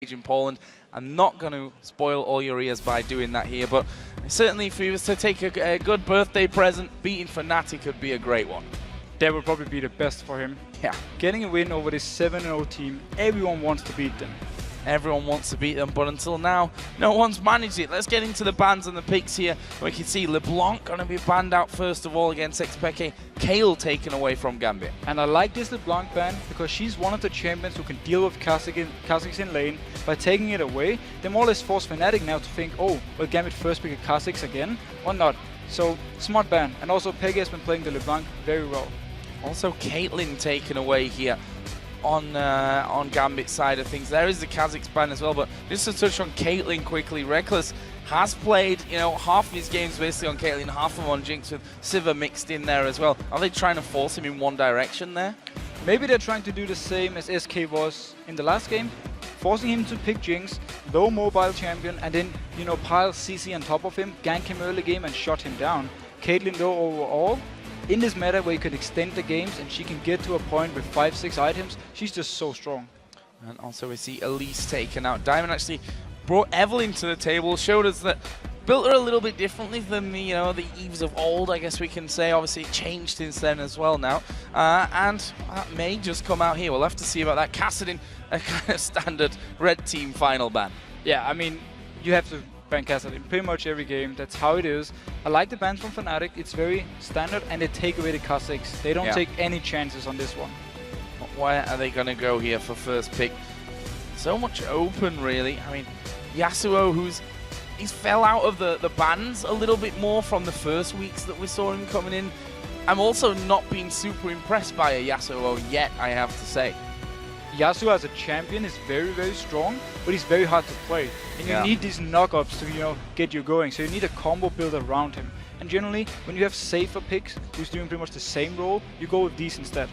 in Poland. I'm not going to spoil all your ears by doing that here, but certainly if he was to take a good birthday present, beating Fnatic could be a great one. That would probably be the best for him. Yeah. Getting a win over this 7-0 team, everyone wants to beat them. Everyone wants to beat them, but until now, no one's managed it. Let's get into the bans and the picks here. We can see LeBlanc going to be banned out first of all against xPeke. Kayle taken away from Gambit. And I like this LeBlanc ban because she's one of the champions who can deal with Kha'Zix in lane. By taking it away, they more or less force Fnatic now to think, oh, will Gambit first pick a Kha'Zix again or not? So, smart ban. And also, Peggy has been playing the LeBlanc very well. Also, Caitlyn taken away here on Gambit's side of things. There is the Kha'Zix ban as well, but just to touch on Caitlyn quickly, Rekkles has played, half of his games basically on Caitlyn, half of them on Jinx with Sivir mixed in there as well. Are they trying to force him in one direction there? Maybe they're trying to do the same as SK was in the last game, forcing him to pick Jinx, low mobile champion, and then, pile CC on top of him, gank him early game and shut him down. Caitlyn though overall, in this meta where you can extend the games and she can get to a point with 5-6 items, she's just so strong. And also we see Elise taken out. Diamond actually brought Evelynn to the table, showed us that built her a little bit differently than the Eves of old, I guess we can say. Obviously it changed since then as well now. And that may just come out here. We'll have to see about that. Kassadin, a kind of standard red team final ban. Yeah, I mean, you have to ban Kassadin in pretty much every game. That's how it is. I like the bans from Fnatic. It's very standard, and they take away the Kha'Zix. They don't take any chances on this one. Where are they going to go here for first pick? So much open, really. I mean, Yasuo, he's fell out of the bans a little bit more from the first weeks that we saw him coming in. I'm also not being super impressed by a Yasuo yet, I have to say. Yasuo as a champion is very, very strong, but he's very hard to play. And you need these knockups to, get you going. So you need a combo build around him. And generally, when you have safer picks who's doing pretty much the same role, you go with these instead.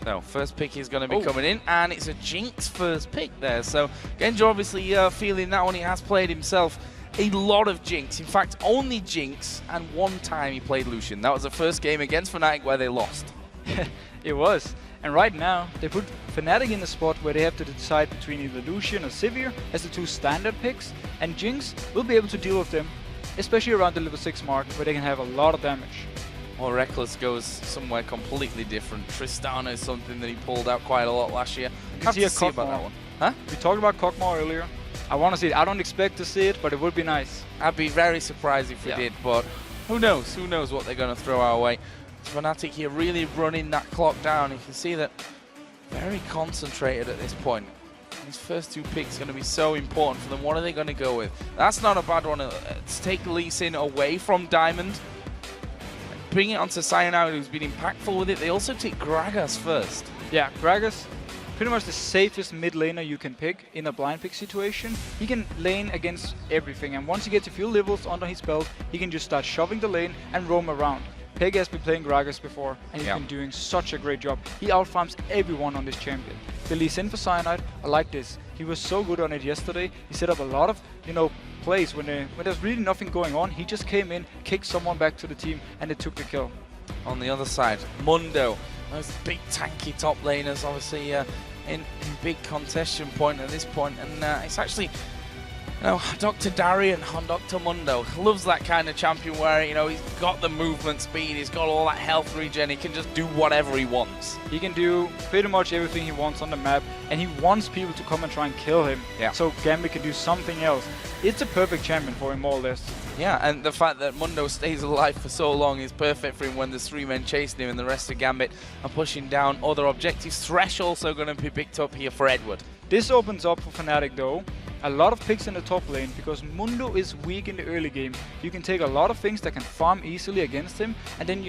No, first pick is going to be coming in, and it's a Jinx first pick there. So Genja obviously feeling that one. He has played himself a lot of Jinx. In fact, only Jinx, and one time he played Lucian. That was the first game against Fnatic where they lost. It was. And right now, they put Fnatic in a spot where they have to decide between either Lucian or Sivir as the two standard picks, and Jinx will be able to deal with them, especially around the level 6 mark, where they can have a lot of damage. Or Rekkles goes somewhere completely different. Tristana is something that he pulled out quite a lot last year. You can see about that one. Huh? We talked about Kog'Maw earlier. I want to see it. I don't expect to see it, but it would be nice. I'd be very surprised if we did, but who knows? Who knows what they're going to throw our way. Fnatic here really running that clock down. You can see that very concentrated at this point. These first two picks are going to be so important for them. What are they going to go with? That's not a bad one. Let's take Lee Sin away from Diamond. Bring it onto Cyanide, who's been impactful with it. They also take Gragas first. Yeah, Gragas, pretty much the safest mid laner you can pick in a blind pick situation. He can lane against everything, and once he gets a few levels under his belt, he can just start shoving the lane and roam around. Peggy has been playing Gragas before, and he's been doing such a great job. He outfarms everyone on this champion. The Lee Sin for Cyanide, I like this. He was so good on it yesterday. He set up a lot of, plays when there's really nothing going on. He just came in, kicked someone back to the team, and they took the kill. On the other side, Mundo. Those big tanky top laners, obviously in big contestation point at this point, and it's actually. Dr. Darien on Dr. Mundo loves that kind of champion where, he's got the movement speed, he's got all that health regen, he can just do whatever he wants. He can do pretty much everything he wants on the map, and he wants people to come and try and kill him, so Gambit can do something else. It's a perfect champion for him, more or less. Yeah, and the fact that Mundo stays alive for so long is perfect for him when there's 3 men chasing him and the rest of Gambit are pushing down other objectives. Thresh also going to be picked up here for Edward. This opens up for Fnatic though. A lot of picks in the top lane, because Mundo is weak in the early game. You can take a lot of things that can farm easily against him, and then,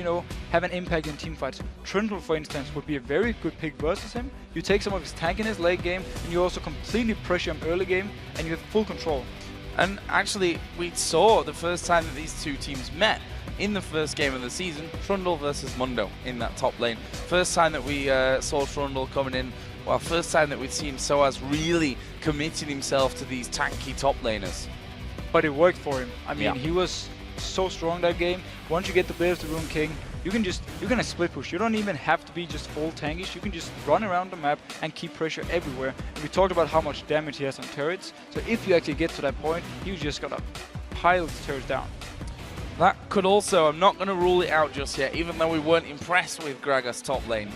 have an impact in teamfights. Trundle, for instance, would be a very good pick versus him. You take some of his tank in his late game, and you also completely pressure him early game, and you have full control. And actually, we saw the first time that these two teams met in the first game of the season, Trundle versus Mundo in that top lane. First time that we saw Trundle coming in. Well, first time that we'd seen sOAZ really committing himself to these tanky top laners. But it worked for him. I mean, he was so strong that game. Once you get the Blade of the Rune King, you can split push. You don't even have to be just full tankish. You can just run around the map and keep pressure everywhere. And we talked about how much damage he has on turrets. So if you actually get to that point, you just gotta pile the turrets down. That could also, I'm not going to rule it out just yet, even though we weren't impressed with Gragas top lane.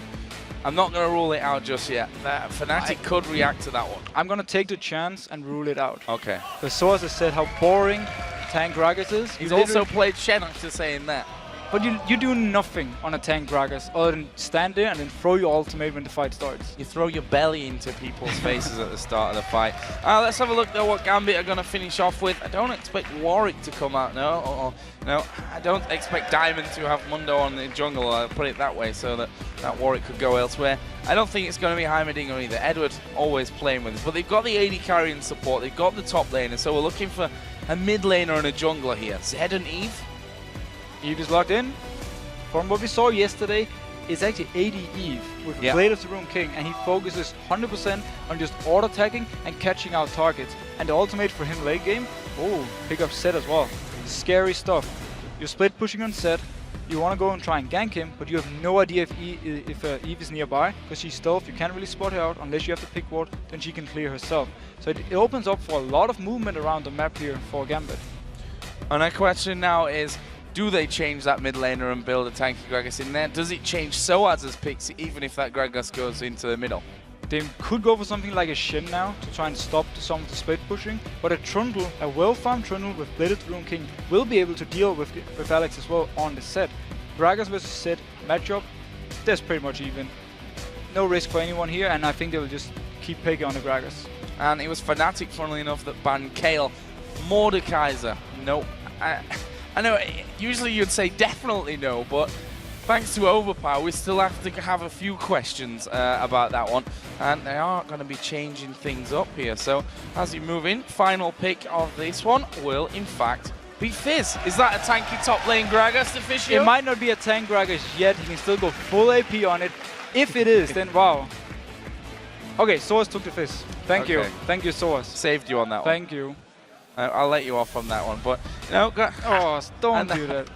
I'm not going to rule it out just yet. Fnatic could react to that one. I'm going to take the chance and rule it out. Okay. Because sOAZ has said how boring tank Gragas is. He's also played Shen after saying that. But you do nothing on a tank Gragas other than stand there and then throw your ultimate when the fight starts. You throw your belly into people's faces at the start of the fight. Let's have a look though what Gambit are going to finish off with. I don't expect Warwick to come out, no. I don't expect Diamond to have Mundo on the jungle, I'll put it that way, so that Warwick could go elsewhere. I don't think it's going to be Heimerdinger either. Edward always playing with us, but they've got the AD carrying support, they've got the top laner, so we're looking for a mid laner and a jungler here. Zed and Eve. Eve is locked in. From what we saw yesterday, it's actually AD Eve with Blade of the Rune King, and he focuses 100% on just auto-attacking and catching out targets. And the ultimate for him late game, pick up Zed as well. Scary stuff. You're split pushing on Zed, you want to go and try and gank him, but you have no idea if Eve is nearby, because she's stealth, you can't really spot her out unless you have the pick ward, then she can clear herself. So it opens up for a lot of movement around the map here for Gambit. And our question now is, do they change that mid laner and build a tanky Gragas in there? Does it change sOAZ's picks even if that Gragas goes into the middle? They could go for something like a Shen now to try and stop some of the split pushing, but a Trundle, a well-farmed Trundle with Blade of the Rune King will be able to deal with Alex as well on the set. Gragas versus Zed matchup, that's pretty much even. No risk for anyone here, and I think they will just keep picking on the Gragas. And it was Fnatic, funnily enough, that banned Kayle. Mordekaiser, no. I know, usually you'd say definitely no, but thanks to Overpower, we still have to have a few questions about that one. And they are going to be changing things up here. So as you move in, final pick of this one will, in fact, be Fizz. Is that a tanky top lane Gragas official? It might not be a tank Gragas yet. He can still go full AP on it. If it is, then wow. Okay, sOAZ took the Fizz. Thank you. Thank you, sOAZ. Saved you on that one. Thank you. I'll let you off on that one, but you know, don't do that.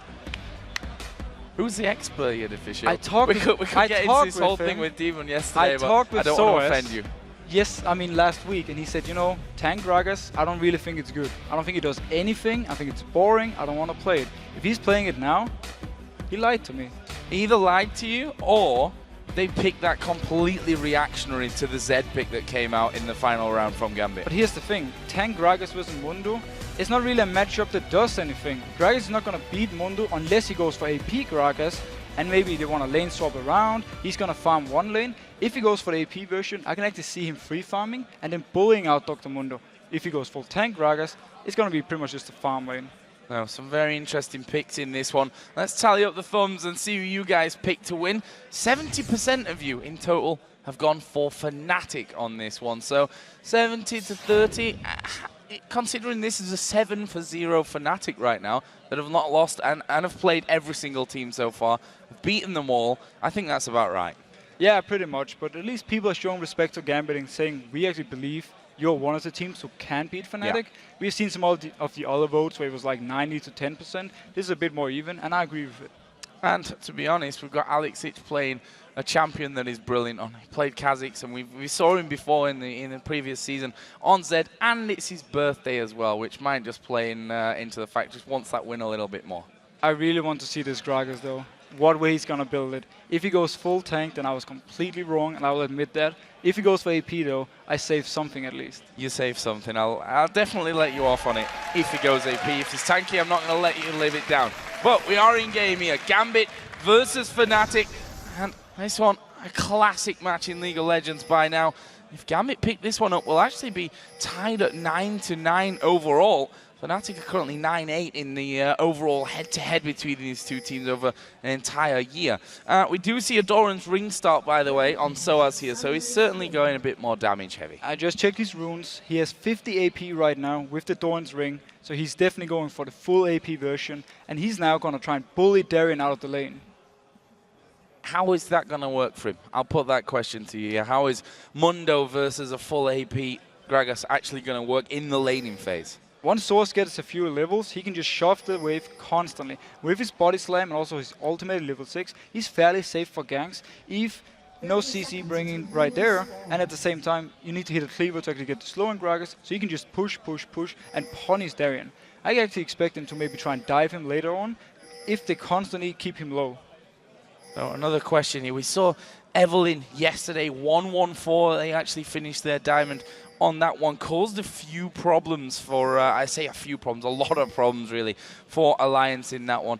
Who's the expert here, official? We could get into this whole thing with Demon yesterday, but I don't want to offend you. Yes, I mean last week, and he said, you know, tank Gragas, I don't really think it's good. I don't think it does anything. I think it's boring. I don't want to play it. If he's playing it now, he lied to me. He either lied to you, or they picked that completely reactionary to the Zed pick that came out in the final round from Gambit. But here's the thing, tank Gragas versus Mundo, it's not really a matchup that does anything. Gragas is not going to beat Mundo unless he goes for AP Gragas, and maybe they want to lane swap around. He's going to farm one lane. If he goes for the AP version, I can actually see him free farming and then bullying out Dr. Mundo. If he goes full tank Gragas, it's going to be pretty much just a farm lane. Now, some very interesting picks in this one. Let's tally up the thumbs and see who you guys picked to win. 70% of you in total have gone for Fnatic on this one. So 70 to 30. Considering this is a 7-0 Fnatic right now, that have not lost and have played every single team so far, have beaten them all, I think that's about right. Yeah, pretty much. But at least people are showing respect to Gambit and saying, we actually believe you're one of the teams who can beat Fnatic. Yeah. We've seen some of the other votes where it was like 90 to 10%. This is a bit more even, and I agree with it. And to be honest, we've got Alexic playing a champion that is brilliant on. He played Kha'Zix, and we saw him before in the previous season on Zed, and it's his birthday as well, which might just play into the fact just wants that win a little bit more. I really want to see this Gragas though. What way he's gonna build it. If he goes full tank, then I was completely wrong, and I will admit that. If he goes for AP though, I save something at least. You save something. I'll definitely let you off on it if he goes AP. If he's tanky, I'm not going to let you live it down. But we are in game here. Gambit versus Fnatic. And this one, a classic match in League of Legends by now. If Gambit pick this one up, we'll actually be tied at 9-9 overall. Fnatic are currently 9-8 in the overall head-to-head between these two teams over an entire year. We do see a Doran's ring start, by the way, on sOAZ here, so he's certainly going a bit more damage heavy. I just checked his runes. He has 50 AP right now with the Doran's ring, so he's definitely going for the full AP version, and he's now going to try and bully Darien out of the lane. How is that going to work for him? I'll put that question to you. How is Mundo versus a full AP Gragas actually going to work in the laning phase? Once sOAZ gets a few levels, he can just shove the wave constantly. With his body slam and also his ultimate level 6, he's fairly safe for ganks. Eve, no CC bringing right there, and at the same time, you need to hit a cleaver to actually get the slow in Gragas, so you can just push, and punish Darien. I actually expect them to maybe try and dive him later on, if they constantly keep him low. So another question here. We saw Evelynn yesterday, 1-1-4. They actually finished their diamond on that one. Caused a few problems for, I say a few problems, a lot of problems really, for Alliance in that one.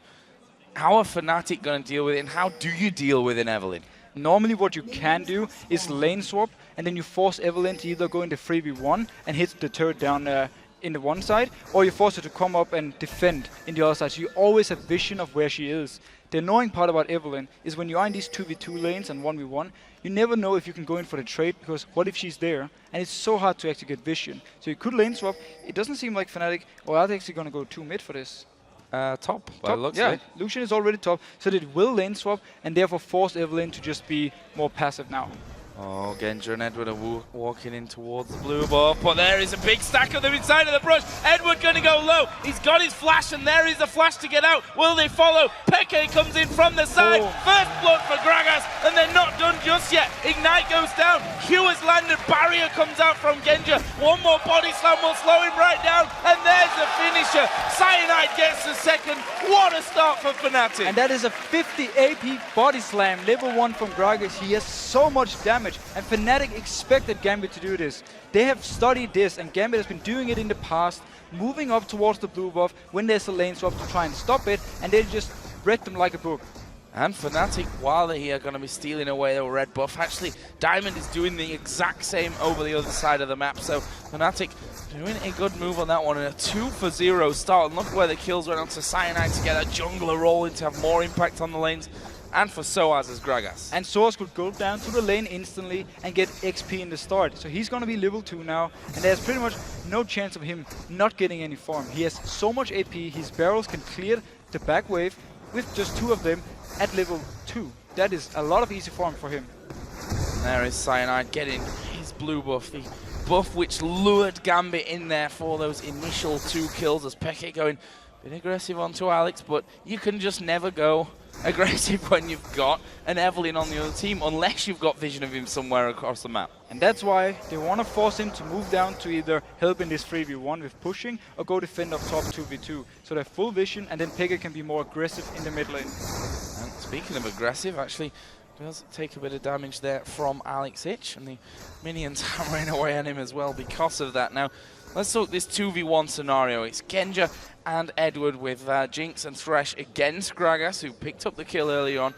How are Fnatic going to deal with it, and how do you deal with an Evelynn? Normally what you can do is lane swap, and then you force Evelynn to either go into 3v1 and hit the turret down in the one side, or you force her to come up and defend in the other side, so you always have vision of where she is. The annoying part about Evelynn is when you are in these 2v2 lanes and 1v1, you never know if you can go in for the trade, because what if she's there? And it's so hard to actually get vision. So you could lane swap. It doesn't seem like Fnatic are actually going to go 2 mid for this. Top, by the looks of it. Lucian is already top, so they will lane swap and therefore force Evelynn to just be more passive now. Oh, Genja and Edward are walking in towards the blue buff, but there is a big stack of them inside of the brush. Edward going to go low. He's got his flash, and there is the flash to get out. Will they follow? xPeke comes in from the side. First blood for Gragas, and they're not done just yet. Ignite goes down. Q has landed. Barrier comes out from Genja. One more body slam will slow him right down, and there's the finisher. Cyanide gets the second. What a start for Fnatic. And that is a 50 AP body slam, level 1 from Gragas. He has so much damage. And Fnatic expected Gambit to do this. They have studied this, and Gambit has been doing it in the past, moving up towards the blue buff when there's a lane swap to try and stop it, and they just read them like a book. And Fnatic, while they're here, going to be stealing away the red buff. Actually, Diamond is doing the exact same over the other side of the map, so Fnatic doing a good move on that one, and a 2-for-0 start. And look where the kills went onto Cyanide to get a jungler rolling to have more impact on the lanes. And for sOAZ as Gragas. And sOAZ could go down to the lane instantly and get XP in the start. So he's going to be level 2 now, and there's pretty much no chance of him not getting any farm. He has so much AP, his barrels can clear the back wave with just 2 of them at level 2. That is a lot of easy farm for him. There is Cyanide getting his blue buff, the buff which lured Gambit in there for those initial 2 kills, as xPeke going a bit aggressive onto Alex, but you can just never go aggressive when you've got an Evelynn on the other team, unless you've got vision of him somewhere across the map. And that's why they want to force him to move down to either help in this 3v1 with pushing, or go defend up top 2v2. So they have full vision, and then xPeke can be more aggressive in the mid lane. And speaking of aggressive, actually does take a bit of damage there from Alex Ich, and the minions hammering away on him as well because of that. Now, let's talk this 2v1 scenario. It's Genja and Edward with Jinx and Thresh against Gragas, who picked up the kill early on.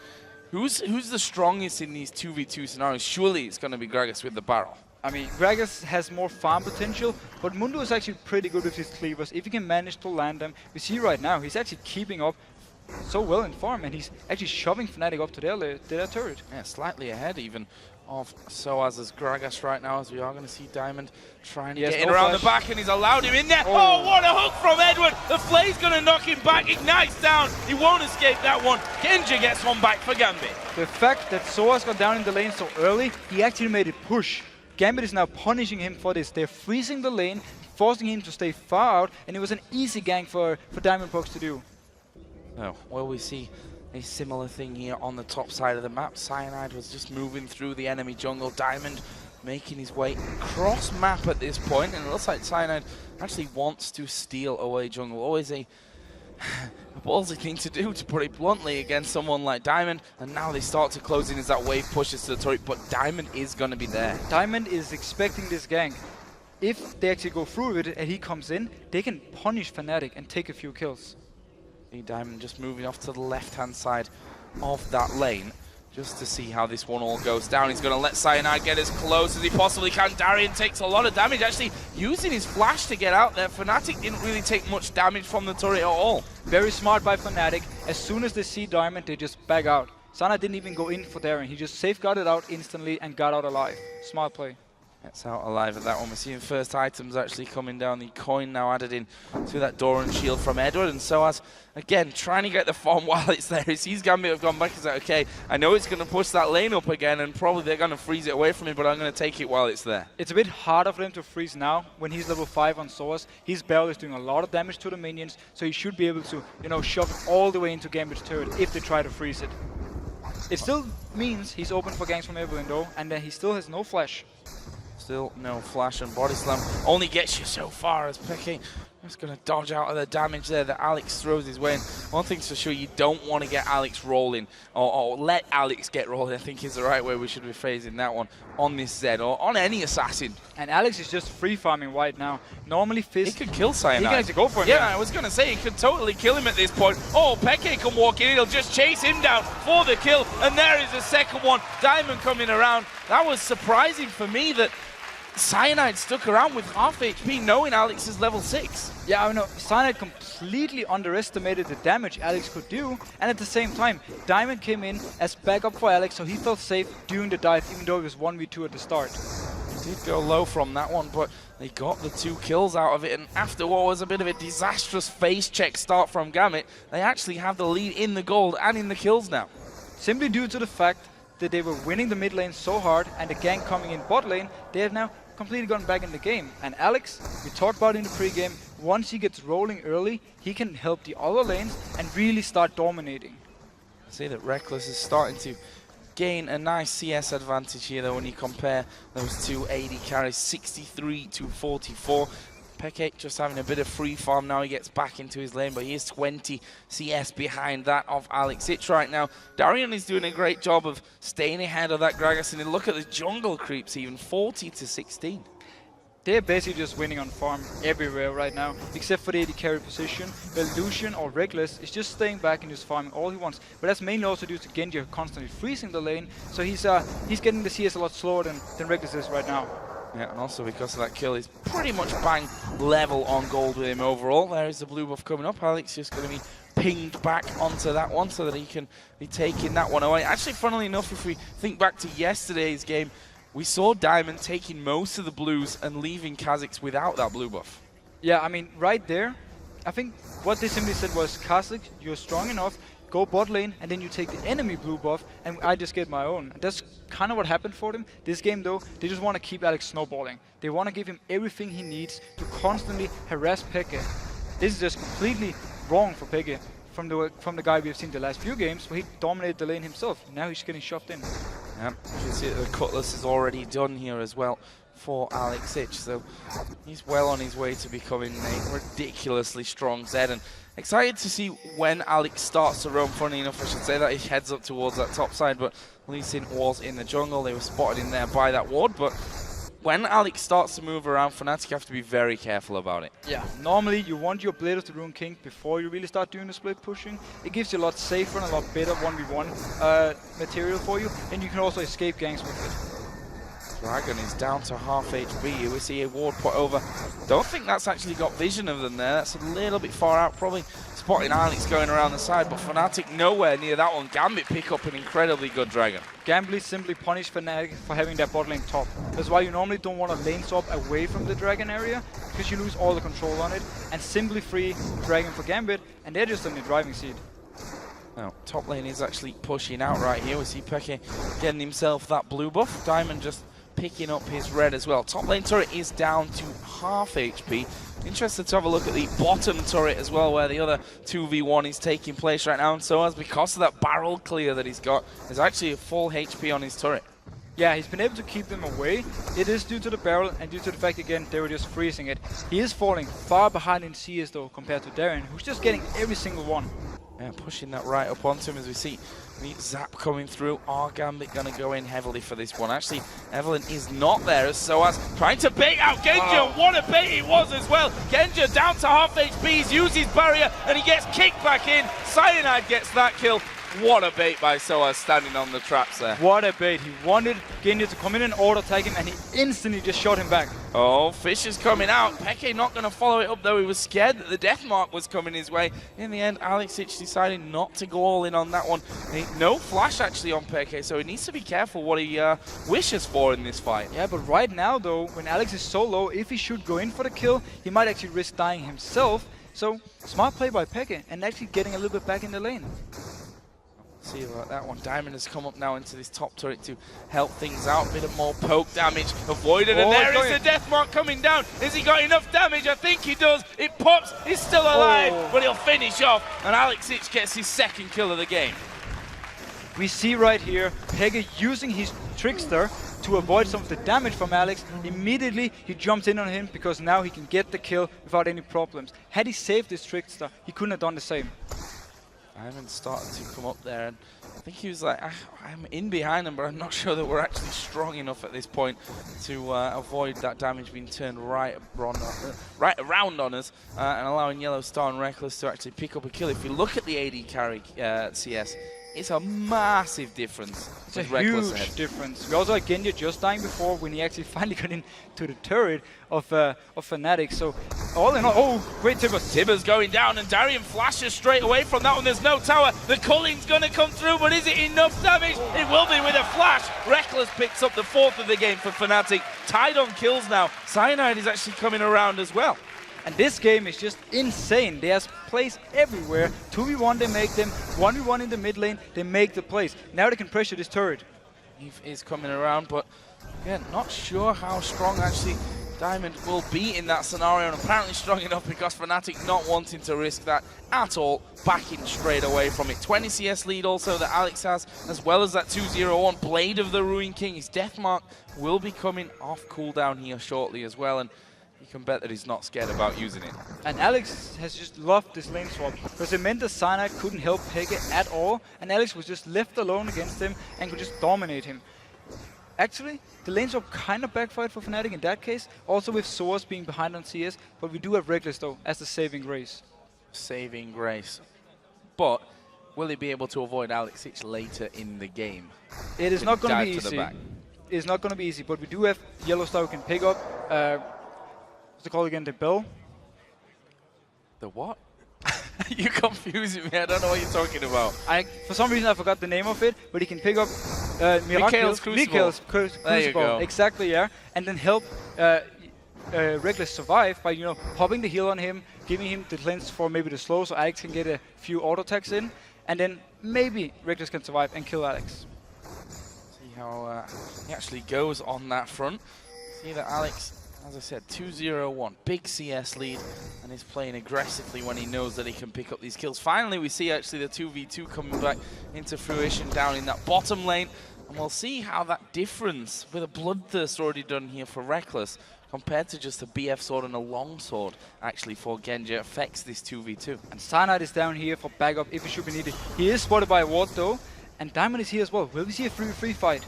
Who's the strongest in these 2v2 scenarios? Surely it's going to be Gragas with the barrel. I mean, Gragas has more farm potential, but Mundo is actually pretty good with his cleavers. If he can manage to land them, we see right now he's actually keeping up so well in farm, and he's actually shoving Fnatic up to their turret. Yeah, slightly ahead even of sOAZ as Gragas right now, as we are going to see Diamond trying to get in around the back, and he's allowed him in there. Oh, what a hook from Edward! The Flay's going to knock him back. Ignites down. He won't escape that one. Genja gets one back for Gambit. The fact that sOAZ got down in the lane so early, he actually made it push. Gambit is now punishing him for this. They're freezing the lane, forcing him to stay far out, and it was an easy gang for Diamondbox to do. Oh, well, we see a similar thing here on the top side of the map. Cyanide was just moving through the enemy jungle. Diamond making his way across map at this point, and it looks like Cyanide actually wants to steal away jungle. Always a ballsy thing to do, to put it bluntly, against someone like Diamond. And now they start to close in as that wave pushes to the turret, but Diamond is going to be there. Diamond is expecting this gank. If they actually go through with it and he comes in, they can punish Fnatic and take a few kills. Diamond just moving off to the left-hand side of that lane, just to see how this one all goes down. He's going to let Cyanide get as close as he possibly can. Darien takes a lot of damage, actually using his flash to get out there. Fnatic didn't really take much damage from the turret at all. Very smart by Fnatic. As soon as they see Diamond, they just back out. Cyanide didn't even go in for Darien. He just safeguarded out instantly and got out alive. Smart play. Gets out alive at that one. We're seeing first items actually coming down. The coin now added in to that Darien shield from Edward. And sOAZ, again, trying to get the farm while it's there. He sees Gambit have gone back. He's like, okay, I know it's going to push that lane up again, and probably they're going to freeze it away from me, but I'm going to take it while it's there. It's a bit harder for him to freeze now when he's level 5 on sOAZ. His barrel is doing a lot of damage to the minions, so he should be able to, you know, shove it all the way into Gambit's turret if they try to freeze it. It still means he's open for ganks from Evelynn though, and he still has no flash. Still no flash, and body slam only gets you so far as xPeke just going to dodge out of the damage there that Alex throws his way. And one thing's for sure, you don't want to get Alex rolling, or let Alex get rolling, I think is the right way we should be phrasing that one, on this Zed, or on any assassin. And Alex is just free farming right now. Normally Fizz... He could kill Cyanide. He can actually go for him. Yeah, I was going to say, he could totally kill him at this point. Oh, xPeke can walk in, he'll just chase him down for the kill, and there is the second one. Diamond coming around. That was surprising for me that Cyanide stuck around with half HP knowing Alex is level 6. Yeah, I know. Cyanide completely underestimated the damage Alex could do, and at the same time, Diamond came in as backup for Alex, so he felt safe doing the dive, even though it was 1v2 at the start. He did go low from that one, but they got the 2 kills out of it, and after what was a bit of a disastrous face check start from Gambit, they actually have the lead in the gold and in the kills now. Simply due to the fact that they were winning the mid lane so hard, and the gank coming in bot lane, they have now completely gone back in the game. And Alex, we talked about in the pregame, once he gets rolling early, he can help the other lanes and really start dominating. I see that Rekkles is starting to gain a nice CS advantage here though when you compare those two AD carries, 63 to 44. xPeke just having a bit of free farm now. He gets back into his lane, but he is 20 CS behind that of Alex Ich right now. Darien is doing a great job of staying ahead of that Gragas, and look at the jungle creeps, even 40 to 16. They're basically just winning on farm everywhere right now, except for the AD carry position, where Lucian or Rekkles is just staying back and just farming all he wants. But that's mainly also due to Genja constantly freezing the lane, so he's getting the CS a lot slower than Rekkles is right now. Yeah, and also because of that kill, he's pretty much bang level on gold with him overall. There is the blue buff coming up. Alex just going to be pinged back onto that one so that he can be taking that one away. Actually, funnily enough, if we think back to yesterday's game, we saw Diamond taking most of the blues and leaving Kha'Zix without that blue buff. Yeah, I mean, right there, I think what they simply said was, Kha'Zix, you're strong enough, go bot lane, and then you take the enemy blue buff, and I just get my own. And that's kind of what happened for them. This game, though, they just want to keep Alex snowballing. They want to give him everything he needs to constantly harass xPeke. This is just completely wrong for xPeke from the guy we've seen the last few games, where he dominated the lane himself. Now he's getting shoved in. Yeah, you can see that the Cutlass is already done here as well for Alex Ich, so he's well on his way to becoming a ridiculously strong Zed, and excited to see when Alex starts to roam. Funny enough, I should say that he heads up towards that top side, but Lucian was in the jungle. They were spotted in there by that ward, but when Alex starts to move around, Fnatic have to be very careful about it. Yeah, normally you want your Blade of the Rune King before you really start doing the split pushing. It gives you a lot safer and a lot better 1v1 material for you, and you can also escape ganks with it. Dragon is down to half HP. We see a ward put over. Don't think that's actually got vision of them there. That's a little bit far out, probably spotting Alex going around the side, but Fnatic nowhere near that one. Gambit pick up an incredibly good Dragon. Gambit simply punished Fnatic for having that bot lane top. That's why you normally don't want to lane swap away from the Dragon area, because you lose all the control on it, and simply free Dragon for Gambit, and they're just in the driving seat. Now, top lane is actually pushing out right here. We see xPeke getting himself that blue buff. Diamond just picking up his red as well. Top lane turret is down to half HP. Interested to have a look at the bottom turret as well, where the other 2v1 is taking place right now. And sOAZ, because of that barrel clear that he's got, is actually a full HP on his turret. Yeah, he's been able to keep them away. It is due to the barrel and due to the fact, again, they were just freezing it. He is falling far behind in CS though, compared to Darien, who's just getting every single one. Yeah, pushing that right up onto him as we see the zap coming through. Are Gambit going to go in heavily for this one? Actually, Evelynn is not there as sOAZ trying to bait out Genja. Wow. What a bait it was as well. Genja down to half HP, he's used his barrier and he gets kicked back in. Cyanide gets that kill. What a bait by sOAZ standing on the traps there. What a bait. He wanted Genja to come in and auto-attack him, and he instantly just shot him back. Oh, Fish is coming out. Peke not going to follow it up, though. He was scared that the death mark was coming his way. In the end, Alexic decided not to go all in on that one. No flash, actually, on Peke, so he needs to be careful what he wishes for in this fight. Yeah, but right now, though, when Alex is so low, if he should go in for the kill, he might actually risk dying himself. So, smart play by Peke, and actually getting a little bit back in the lane. See about that one. Diamond has come up now into this top turret to help things out. A bit of more poke damage avoided, and there is the death mark coming down. Has he got enough damage? I think he does. It pops. He's still alive, but he'll finish off. And Alexic gets his second kill of the game. We see right here Peke using his Trickster to avoid some of the damage from Alex. Immediately he jumps in on him because now he can get the kill without any problems. Had he saved this Trickster, he couldn't have done the same. Diamond started to come up there, and I think he was like, I'm in behind him, but I'm not sure that we're actually strong enough at this point to avoid that damage being turned right around on us and allowing YellOwStaR and Rekkles to actually pick up a kill. If you look at the AD carry CS, it's a massive difference. It's a huge difference. We also had Genja just dying before when he actually finally got into the turret of Fnatic. So all in all, oh, great Tibbers. Tibbers going down, and Darien flashes straight away from that one. There's no tower. The culling's going to come through, but is it enough damage? It will be with a flash. Rekkles picks up the 4th of the game for Fnatic. Tied on kills now. Cyanide is actually coming around as well. And this game is just insane. There's plays everywhere. 2v1 they make them, 1v1 in the mid lane, they make the plays. Now they can pressure this turret. Eve is coming around, but again, not sure how strong actually Diamond will be in that scenario, and apparently strong enough because Fnatic not wanting to risk that at all, backing straight away from it. 20 CS lead also that Alex has, as well as that 2-0-1 Blade of the Ruined King. His death mark will be coming off cooldown here shortly as well, and you can bet that he's not scared about using it. And Alex has just loved this lane swap, because it meant that Cyanide couldn't help Peke at all, and Alex was just left alone against him and could just dominate him. Actually, the lane swap kind of backfired for Fnatic in that case, also with sOAZ being behind on CS, but we do have Rekkles though, as the saving grace. Saving grace. But will he be able to avoid Alexic later in the game? It is not going to be easy. It's not going to be easy, but we do have YellOwStaR who can pick up, what's it called again, the bell? The what? You're confusing me, I don't know what you're talking about. For some reason I forgot the name of it, but he can pick up Mikhail's Crucible. There you go. Exactly, yeah. And then help Rekkles survive by, popping the heal on him, giving him the cleanse for maybe the slow so Alex can get a few auto attacks in, and then maybe Rekkles can survive and kill Alex. See how he actually goes on that front. See that Alex, as I said, 2-0-1, big CS lead, and is playing aggressively when he knows that he can pick up these kills. Finally, we see actually the 2v2 coming back into fruition down in that bottom lane, and we'll see how that difference with a Bloodthirst already done here for Rekkles compared to just a BF sword and a long sword actually for Genja affects this 2v2. And Cyanide is down here for backup if it should be needed. He is spotted by a ward though, and Diamond is here as well. Will we see a 3v3 fight?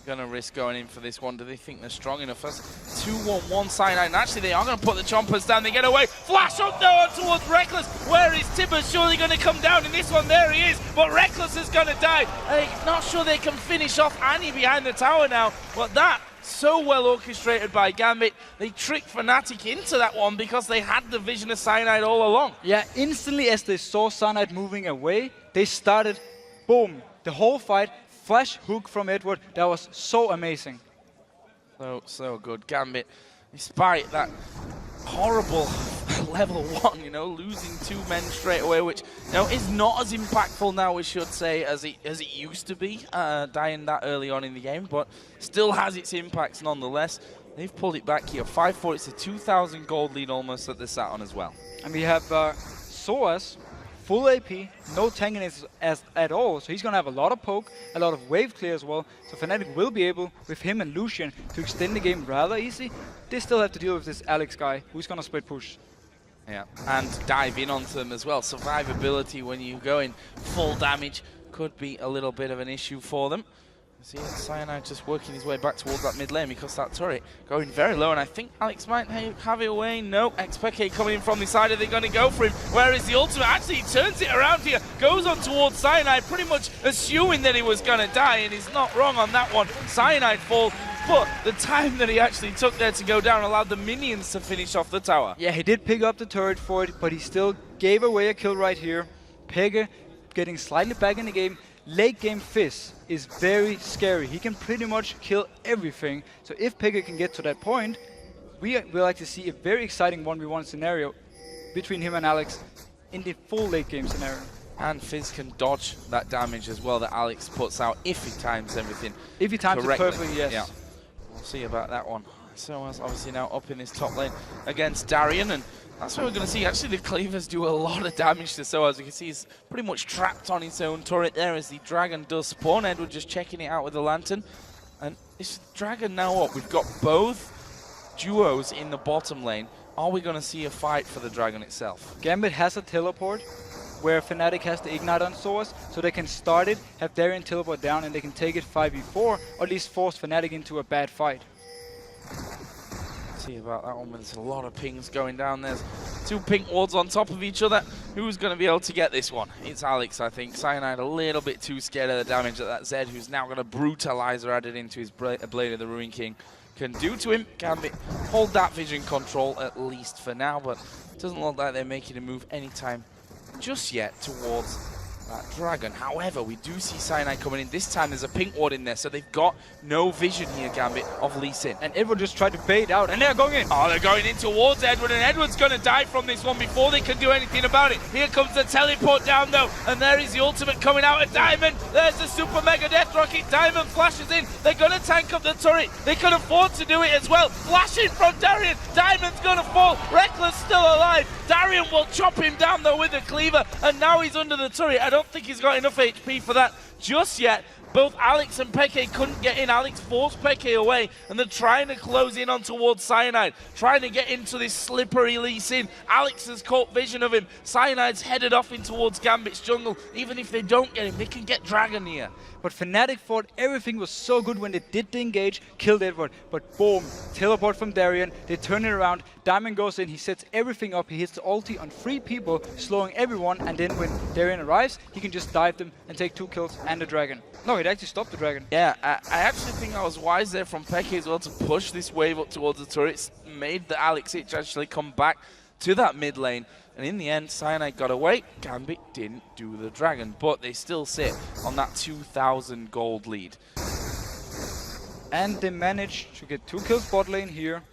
Gonna risk going in for this one. Do they think they're strong enough? That's 2-1-1 Cyanide, and actually they are gonna put the chompers down. They get away. Flash up though towards Rekkles. Where is Tibbers? Surely gonna come down in this one. There he is, but Rekkles is gonna die. I'm not sure they can finish off Annie behind the tower now, but that so well orchestrated by Gambit. They tricked Fnatic into that one because they had the vision of Cyanide all along. Yeah, instantly as they saw Cyanide moving away, they started, boom, the whole fight. Flash hook from Edward, that was so amazing. So good. Gambit, despite that horrible level 1, losing 2 men straight away, which is not as impactful now, we should say, as it used to be, dying that early on in the game, but still has its impacts nonetheless. They've pulled it back here. 5-4, it's a 2,000 gold lead almost that they're sat on as well. And we have sOAZ, full AP, no tanking at all, so he's going to have a lot of poke, a lot of wave clear as well, so Fnatic will be able, with him and Lucian, to extend the game rather easy. They still have to deal with this Alex guy, who's going to split push. Yeah, and dive in onto them as well. Survivability when you go in full damage could be a little bit of an issue for them. See Cyanide just working his way back towards that mid lane because that turret going very low, and I think Alex might have it away. No, xPeke coming in from the side. Are they going to go for him? Where is the ultimate? Actually, he turns it around here, goes on towards Cyanide, pretty much assuming that he was going to die, and he's not wrong on that one. Cyanide falls, but the time that he actually took there to go down allowed the minions to finish off the tower. Yeah, he did pick up the turret for it, but he still gave away a kill right here. Peke getting slightly back in the game. Late game Fizz is very scary. He can pretty much kill everything. So if Peke can get to that point, we will like to see a very exciting 1v1 scenario between him and Alex in the full late game scenario. And Fizz can dodge that damage as well that Alex puts out if he times everything If he times correctly. it perfectly, yes. Yeah. We'll see about that one. sOAZ obviously now up in this top lane against Darien, and that's what we're going to see. Actually, the cleavers do a lot of damage to sOAZ. You can see he's pretty much trapped on his own turret there as the dragon does spawn. Edward just checking it out with the lantern. And this dragon now up. We've got both duos in the bottom lane. Are we going to see a fight for the dragon itself? Gambit has a teleport where Fnatic has the ignite on sOAZ, so they can start it, have Darien teleport down, and they can take it 5v4, or at least force Fnatic into a bad fight. See about that one, but there's a lot of pings going down. There's two pink wards on top of each other. Who's going to be able to get this one? It's Alex, I think. Cyanide a little bit too scared of the damage that Zed, who's now got a brutalizer added into his Blade of the Ruin King, can do to him. Gambit hold that vision control at least for now, but it doesn't look like they're making a move anytime just yet towards that dragon. However, we do see Cyanide coming in. This time there's a pink ward in there, so they've got no vision here, Gambit, of Lucian. And Edward just tried to bait out, and they're going in. Oh, they're going in towards Edward, and Edward's going to die from this one before they can do anything about it. Here comes the teleport down, though, and there is the ultimate coming out of Diamond. There's the super mega death rocket. Diamond flashes in. They're going to tank up the turret. They can afford to do it as well. Flashing from Darien. Diamond's going to fall. Rekkles still alive. Darien will chop him down, though, with the cleaver, and now he's under the turret. I don't think he's got enough HP for that just yet. Both Alex and Peke couldn't get in. Alex forced Peke away, and they're trying to close in on towards Cyanide, trying to get into this slippery Lee Sin. Alex has caught vision of him. Cyanide's headed off in towards Gambit's jungle. Even if they don't get him, they can get Dragon here. But Fnatic thought everything was so good when they did the engage, killed Edward, but boom, teleport from Darien, they turn it around, Diamond goes in, he sets everything up, he hits the ulti on 3 people, slowing everyone, and then when Darien arrives, he can just dive them and take 2 kills and the dragon. No, it actually stopped the dragon. Yeah, I actually think I was wise there from Peke as well to push this wave up towards the turrets, made the Alex itch actually come back to that mid lane. And in the end, Cyanide got away. Gambit didn't do the dragon, but they still sit on that 2,000 gold lead. And they managed to get 2 kills bot lane here,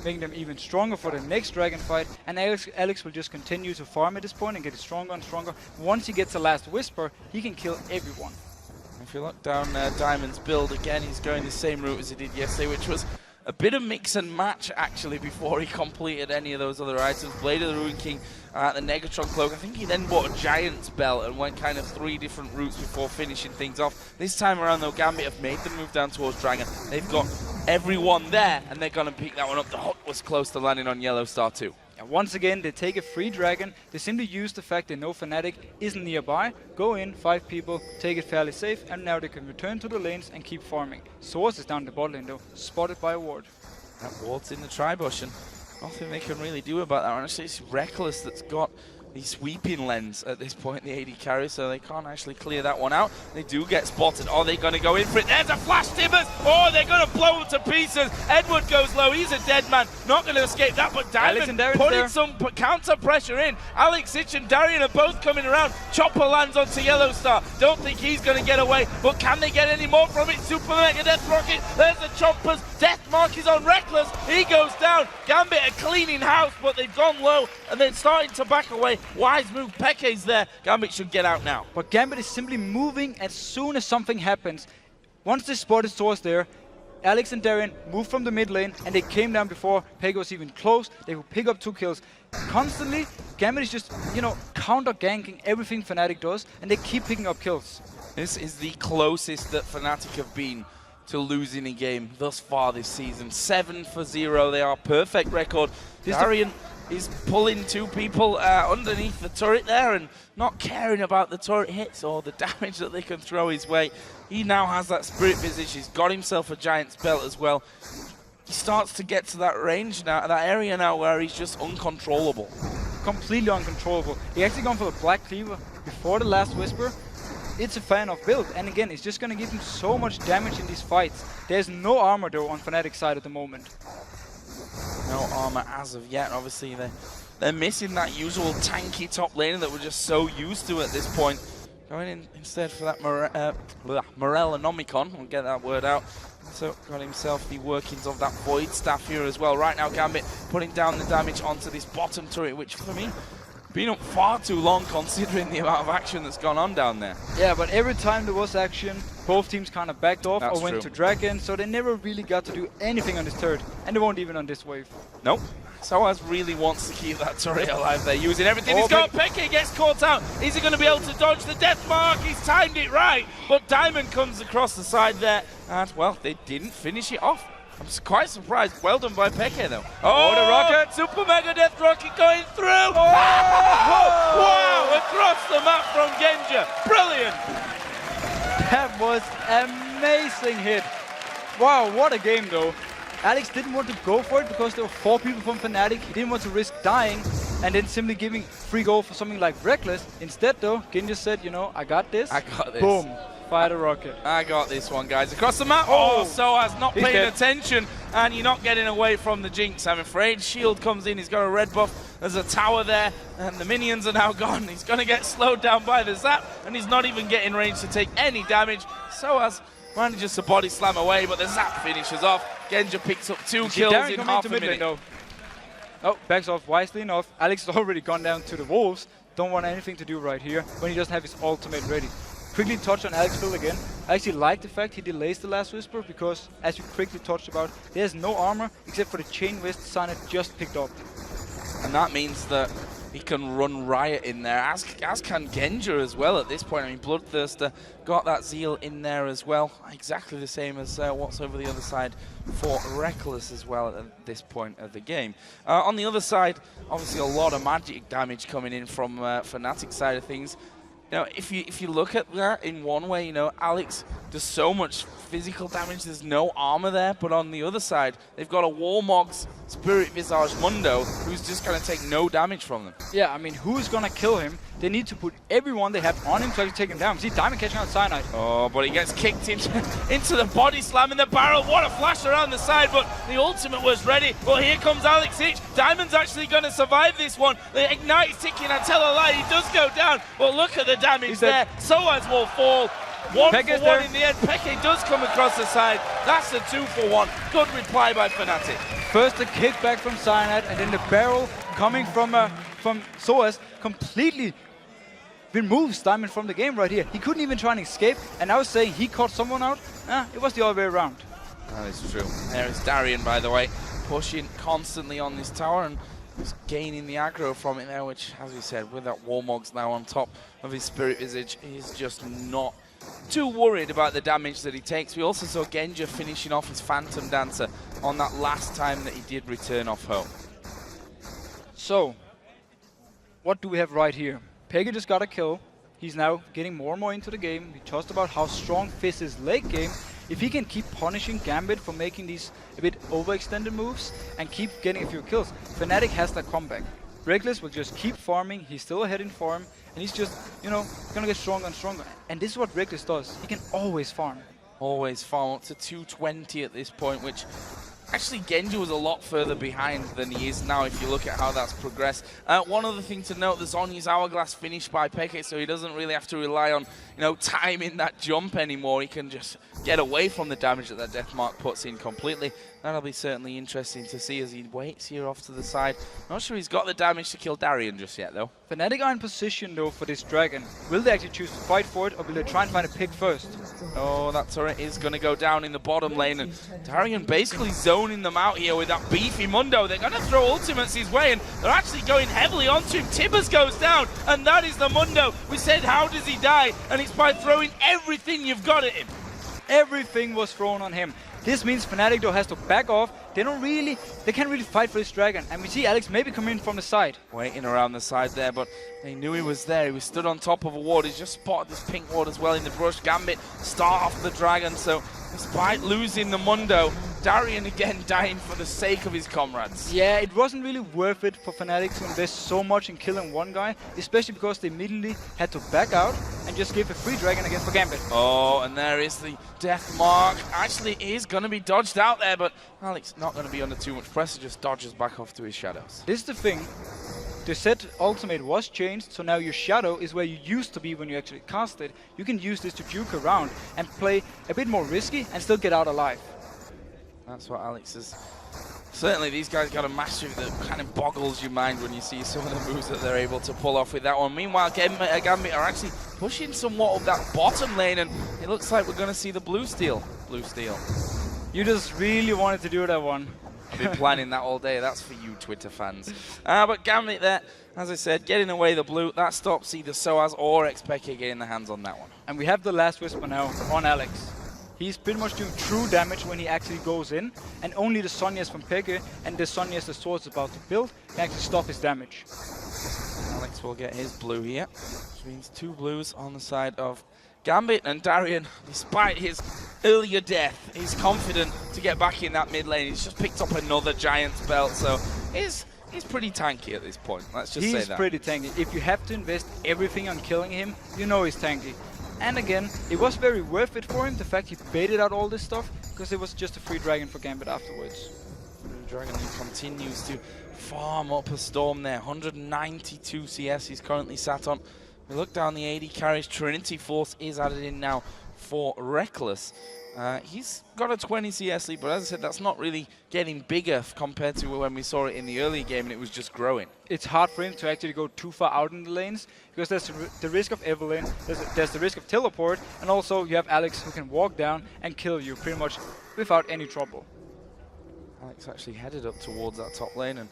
making them even stronger for the next dragon fight. And Alex will just continue to farm at this point and get stronger and stronger. Once he gets the last whisper, he can kill everyone. If you look down Diamond's build again, he's going the same route as he did yesterday, which was a bit of mix and match actually before he completed any of those other items. Blade of the Ruin King, the Negatron Cloak. I think he then bought a Giant's Belt and went kind of 3 different routes before finishing things off. This time around though, Gambit have made the move down towards Dragon. They've got everyone there and they're going to pick that one up. The hook was close to landing on YellOwStaR too. And once again, they take a free dragon. They simply use the fact they know Fnatic isn't nearby, go in, 5 people, take it fairly safe, and now they can return to the lanes and keep farming. sOAZ is down the bot lane though, spotted by a ward. That ward's in the tri-bush and nothing they can really do about that. Honestly, it's Rekkles that's got the sweeping lens at this point, the AD carry, so they can't actually clear that one out. They do get spotted. Are they going to go in for it? There's a flash, Timbers! Oh, they're going to blow him to pieces. Edward goes low. He's a dead man. Not going to escape that, but Diamond putting some counter pressure in. Alex Itch and Darien are both coming around. Chopper lands onto YellOwStaR. Don't think he's going to get away, but can they get any more from it? Super Mega Death Rocket. There's the Choppers. Death Mark is on Rekkles. He goes down. Gambit are cleaning house, but they've gone low and then starting to back away. Wise move. Peke's there. Gambit should get out now. But Gambit is simply moving as soon as something happens. Once they spotted sOAZ there, Alex and Darien moved from the mid lane and they came down before Peke was even close. They will pick up 2 kills. Constantly, Gambit is just, counter-ganking everything Fnatic does and they keep picking up kills. This is the closest that Fnatic have been to losing a game thus far this season. 7-0, they are perfect record. Darien is pulling 2 people underneath the turret there and not caring about the turret hits or the damage that they can throw his way. He now has that Spirit Visage. He's got himself a Giant's Belt as well. He starts to get to that range now, that area now where he's just uncontrollable. Completely uncontrollable. He actually gone for the Black Cleaver before the last Whisper. It's a fan of build, and again, it's just going to give him so much damage in these fights. There's no armor though on Fnatic's side at the moment. No armor as of yet. Obviously, they're missing that usual tanky top laner that we're just so used to at this point. Going in instead for that Morellonomicon. We'll get that word out. So got himself the workings of that Void Staff here as well. Right now, Gambit putting down the damage onto this bottom turret, which for me, been up far too long considering the amount of action that's gone on down there. Yeah, but every time there was action, both teams kind of backed off That's or went true. to Dragon, so they never really got to do anything on this turret, and they won't even on this wave. Nope. sOAZ really wants to keep that turret alive there, using everything he's got. xPeke gets caught out. Is he going to be able to dodge the death mark? He's timed it right, but Diamond comes across the side there, and, well, they didn't finish it off. I'm quite surprised. Well done by xPeke, though. Oh, the rocket! Super Mega Death Rocket going through! Oh! Wow! Across the map from Genja. Brilliant! That was amazing hit. Wow, what a game, though. Alex didn't want to go for it because there were 4 people from Fnatic. He didn't want to risk dying and then simply giving free go for something like Rekkles. Instead, though, Genja said, you know, I got this. I got this. Boom. Fire the rocket. I got this one, guys. Across the map. Oh, sOAZ not paying attention, and you're not getting away from the Jinx, I'm afraid. Shield comes in. He's got a red buff. There's a tower there, and the minions are now gone. He's going to get slowed down by the zap, and he's not even getting range to take any damage. sOAZ manages to body slam away, but the zap finishes off. Genja picks up 2 kills in half a minute. Though. Oh, backs off wisely enough. Alex has already gone down to the wolves. Don't want anything to do right here when he doesn't have his ultimate ready. Quickly touch on Alex's build again. I actually like the fact he delays the last Whisper because, as you quickly touched about, there's no armor except for the chain wrist Cyanide just picked up. And that means that he can run riot in there, as can Genja as well at this point. I mean, Bloodthirster got that Zeal in there as well. Exactly the same as what's over the other side for Rekkles as well at this point of the game. On the other side, obviously a lot of magic damage coming in from Fnatic's side of things. You know, if you look at that in one way, you know, Alex does so much physical damage, there's no armor there, but on the other side, they've got a Warmog's Spirit Visage Mundo, who's just going to take no damage from them. Yeah, I mean, who's going to kill him? They need to put everyone they have on him to actually take him down. See, Diamond catching out Cyanide. Oh, but he gets kicked into the body slam in the barrel. What a flash around the side, but the ultimate was ready. Well, here comes Alex Ich. Diamond's actually going to survive this one. The Ignite is ticking, I tell a lie, he does go down, but look at the damage there. sOAZ will fall. 1 for 1 in the end. xPeke does come across the side. That's a 2 for 1. Good reply by Fnatic. First the kickback from Cyanide, and then the barrel coming from sOAZ completely removes Diamond from the game right here. He couldn't even try and escape, and I was saying he caught someone out. It was the other way around. That is true. There is Darien, by the way, pushing constantly on this tower and just gaining the aggro from it there, which, as we said, with that Warmog's now on top of his Spirit Visage, he's just not too worried about the damage that he takes. We also saw Genja finishing off his Phantom Dancer on that last time that he did return off home. So, what do we have right here? xPeke just got a kill. He's now getting more and more into the game. We talked about how strong Fizz is late game. If he can keep punishing Gambit for making these a bit overextended moves and keep getting a few kills, Fnatic has that comeback. Rekkles will just keep farming. He's still ahead in farm, and he's just, you know, gonna get stronger and stronger. And this is what Rekkles does. He can always farm. Always farm up to 220 at this point, which actually Genja was a lot further behind than he is now if you look at how that's progressed. One other thing to note, the Zhonya's Hourglass finished by xPeke, so he doesn't really have to rely on, you know, timing that jump anymore. He can just get away from the damage that Death Mark puts in completely. That'll be certainly interesting to see as he waits here off to the side. Not sure he's got the damage to kill Darien just yet, though. Fnatic are in position, though, for this Dragon. Will they actually choose to fight for it, or will they try and find a pick first? Oh, that turret is going to go down in the bottom lane, and Darien basically zoning them out here with that beefy Mundo. They're going to throw ultimates his way, and they're actually going heavily onto him. Tibbers goes down, and that is the Mundo. We said, how does he die? And it's by throwing everything you've got at him. Everything was thrown on him. This means Fnatic though has to back off. They can't really fight for this dragon. And we see Alex maybe come in from the side. Waiting around the side there, but they knew he was there. He was stood on top of a ward. He's just spotted this pink ward as well in the brush. Gambit start off the dragon, so despite losing the Mundo, Darien again dying for the sake of his comrades. Yeah, it wasn't really worth it for Fnatic to invest so much in killing one guy, especially because they immediately had to back out and just give a free dragon again for Gambit. Oh, and there is the death mark. Actually, it is going to be dodged out there, but Alex not going to be under too much pressure, just dodges back off to his shadows. This is the thing. The set ultimate was changed, so now your shadow is where you used to be when you actually cast it. You can use this to juke around and play a bit more risky and still get out alive. That's what Alex is. Certainly, these guys got a mastery that kind of boggles your mind when you see some of the moves that they're able to pull off with that one. Meanwhile, Gambit are actually pushing somewhat of that bottom lane, and it looks like we're going to see the blue steal. Blue steal. You just really wanted to do that one. I've been planning that all day. That's for you, Twitter fans. But Gambit there, as I said, getting away the blue. That stops either sOAZ or xPeke getting their hands on that one. And we have the last whisper now on Alex. He's pretty much doing true damage when he actually goes in, and only the Sonias from Peke and the Sonias the sOAZ is about to build can actually stop his damage. Alex will get his blue here, which means 2 blues on the side of Gambit, and Darien, despite his earlier death, is confident to get back in that mid lane. He's just picked up another Giant's belt, so he's pretty tanky at this point. Let's just say that. He's pretty tanky. If you have to invest everything on killing him, you know he's tanky. And again, it was very worth it for him, the fact he baited out all this stuff, because it was just a free dragon for Gambit afterwards. The dragon who continues to farm up a storm there. 192 CS he's currently sat on. We look down the AD carries. Trinity Force is added in now for Rekkles. He's got a 20 CS lead, but as I said, that's not really getting bigger compared to when we saw it in the early game and it was just growing. It's hard for him to actually go too far out in the lanes, because there's the risk of Evelynn, there's the risk of teleport, and also you have Alex who can walk down and kill you pretty much without any trouble. Alex actually headed up towards that top lane, and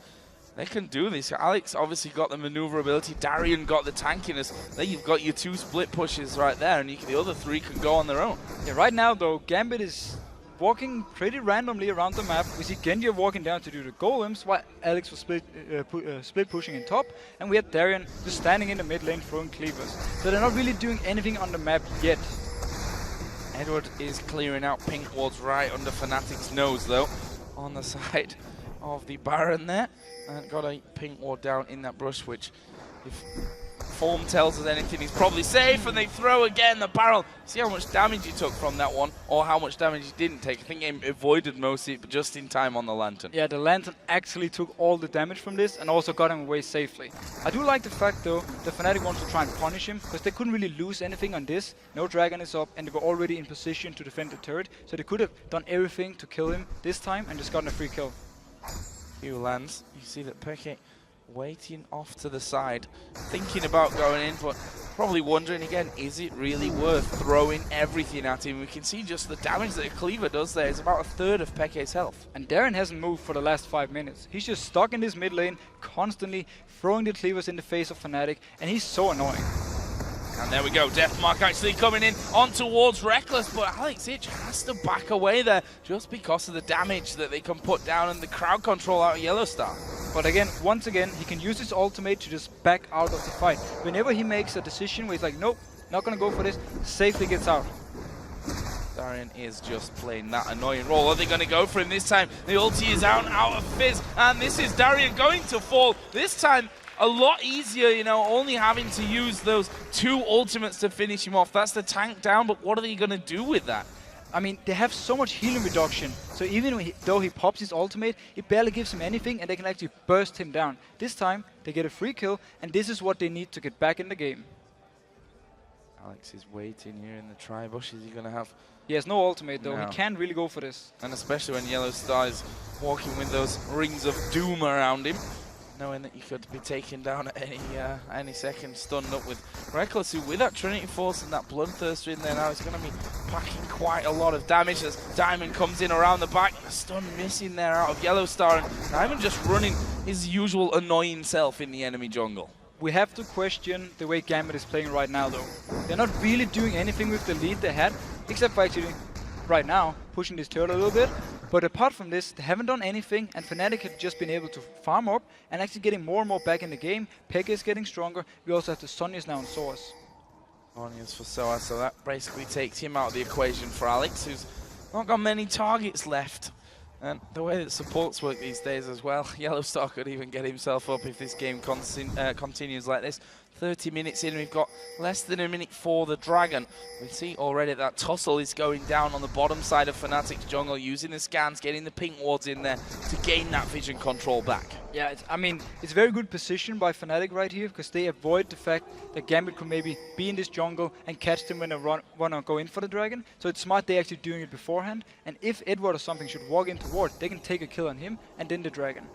they can do this. Alex obviously got the maneuverability. Darien got the tankiness. There you've got your 2 split pushes right there, and the other 3 can go on their own. Yeah, right now though, Gambit is walking pretty randomly around the map. We see Genja walking down to do the golems, while Alex was split pushing in top, and we had Darien just standing in the mid lane throwing cleavers. So they're not really doing anything on the map yet. Edward is clearing out pink wards right under Fnatic's nose though, on the side of the Baron there. And got a pink ward down in that brush, which, if form tells us anything, he's probably safe. And they throw again the barrel. See how much damage he took from that one, or how much damage he didn't take. I think he avoided most of it, but just in time on the Lantern. Yeah, the Lantern actually took all the damage from this and also got him away safely. I do like the fact though that Fnatic wants to try and punish him, because they couldn't really lose anything on this. No dragon is up, and they were already in position to defend the turret, so they could have done everything to kill him this time and just gotten a free kill. Few lands. You see that Peke waiting off to the side, thinking about going in, but probably wondering again, is it really worth throwing everything at him? We can see just the damage that a cleaver does there. It's about 1/3 of Peke's health. And Darien hasn't moved for the last 5 minutes. He's just stuck in this mid lane, constantly throwing the cleavers in the face of Fnatic, and he's so annoying. And there we go, Deathmark actually coming in on towards Rekkles, but Alex Ich has to back away there just because of the damage that they can put down and the crowd control out of YellOwStaR. But again, once again, he can use his ultimate to just back out of the fight. Whenever he makes a decision where he's like, nope, not gonna go for this, safely gets out. Darien is just playing that annoying role. Are they going to go for him this time? The ulti is out of Fizz, and this is Darien going to fall. This time, a lot easier, you know, only having to use those 2 ultimates to finish him off. That's the tank down, but what are they going to do with that? I mean, they have so much healing reduction, so even though he pops his ultimate, it barely gives him anything, and they can actually burst him down. This time, they get a free kill, and this is what they need to get back in the game. Alex is waiting here in the tri-bush. Is he going to have... He has no ultimate though, No. He can't really go for this. And especially when YellOwStaR is walking with those rings of doom around him, knowing that you could be taken down at any second, stunned up with Rekkles, who with that Trinity Force and that Bloodthirster in there now is going to be packing quite a lot of damage as Diamond comes in around the back. The stun missing there out of YellOwStaR, and Diamond just running his usual annoying self in the enemy jungle. We have to question the way Gambit is playing right now though. They're not really doing anything with the lead they had, except for actually, right now, pushing this turret a little bit. But apart from this, they haven't done anything, and Fnatic have just been able to farm up and actually getting more and more back in the game. xPeke is getting stronger. We also have the sOAZ now on sOAZ. Sonia's for sOAZ, so that basically takes him out of the equation for Alex, who's not got many targets left. And the way that supports work these days as well, YellOwStaR could even get himself up if this game continues like this. 30 minutes in, we've got less than a minute for the Dragon. We see already that tussle is going down on the bottom side of Fnatic's jungle, using the scans, getting the pink wards in there to gain that vision control back. Yeah, it's very good position by Fnatic right here, because they avoid the fact that Gambit could maybe be in this jungle and catch them when they want to go in for the Dragon. So it's smart they're actually doing it beforehand. And if Edward or something should walk into ward, they can take a kill on him and then the Dragon.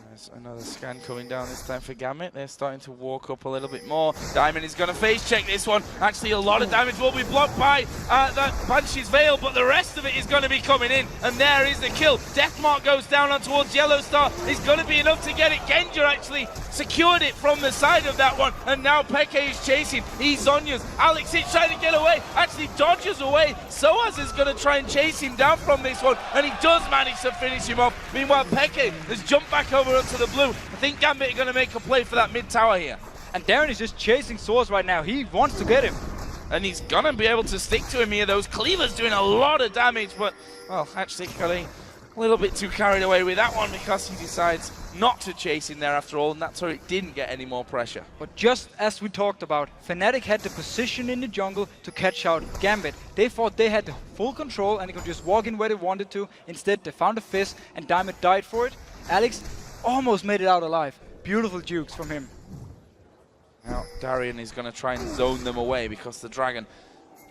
There's another scan coming down this time for Gambit. They're starting to walk up a little bit more. Diamond is going to face check this one. Actually, a lot of damage will be blocked by that Banshee's Veil, but the rest of it is going to be coming in. And there is the kill. Deathmark goes down on towards YellOwStaR. It's going to be enough to get it. Genja actually secured it from the side of that one. And now xPeke is chasing. He's Zonya's. Alex is trying to get away. Actually dodges away. sOAZ is going to try and chase him down from this one. And he does manage to finish him off. Meanwhile, xPeke has jumped back over onto the blue. I think Gambit are going to make a play for that mid tower here. And Darien is just chasing sOAZ right now. He wants to get him. And he's going to be able to stick to him here. Those cleavers doing a lot of damage, but, well, actually got a little bit too carried away with that one because he decides not to chase in there after all, and that's where it didn't get any more pressure. But just as we talked about, Fnatic had the position in the jungle to catch out Gambit. They thought they had the full control and they could just walk in where they wanted to. Instead, they found a Fizz and Diamond died for it. Alex almost made it out alive. Beautiful jukes from him. Now, Darien is going to try and zone them away because the Dragon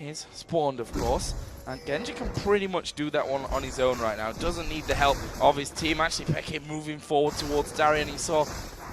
is spawned, of course. And Genja can pretty much do that one on his own right now. Doesn't need the help of his team. Actually, xPeke moving forward towards Darien. He saw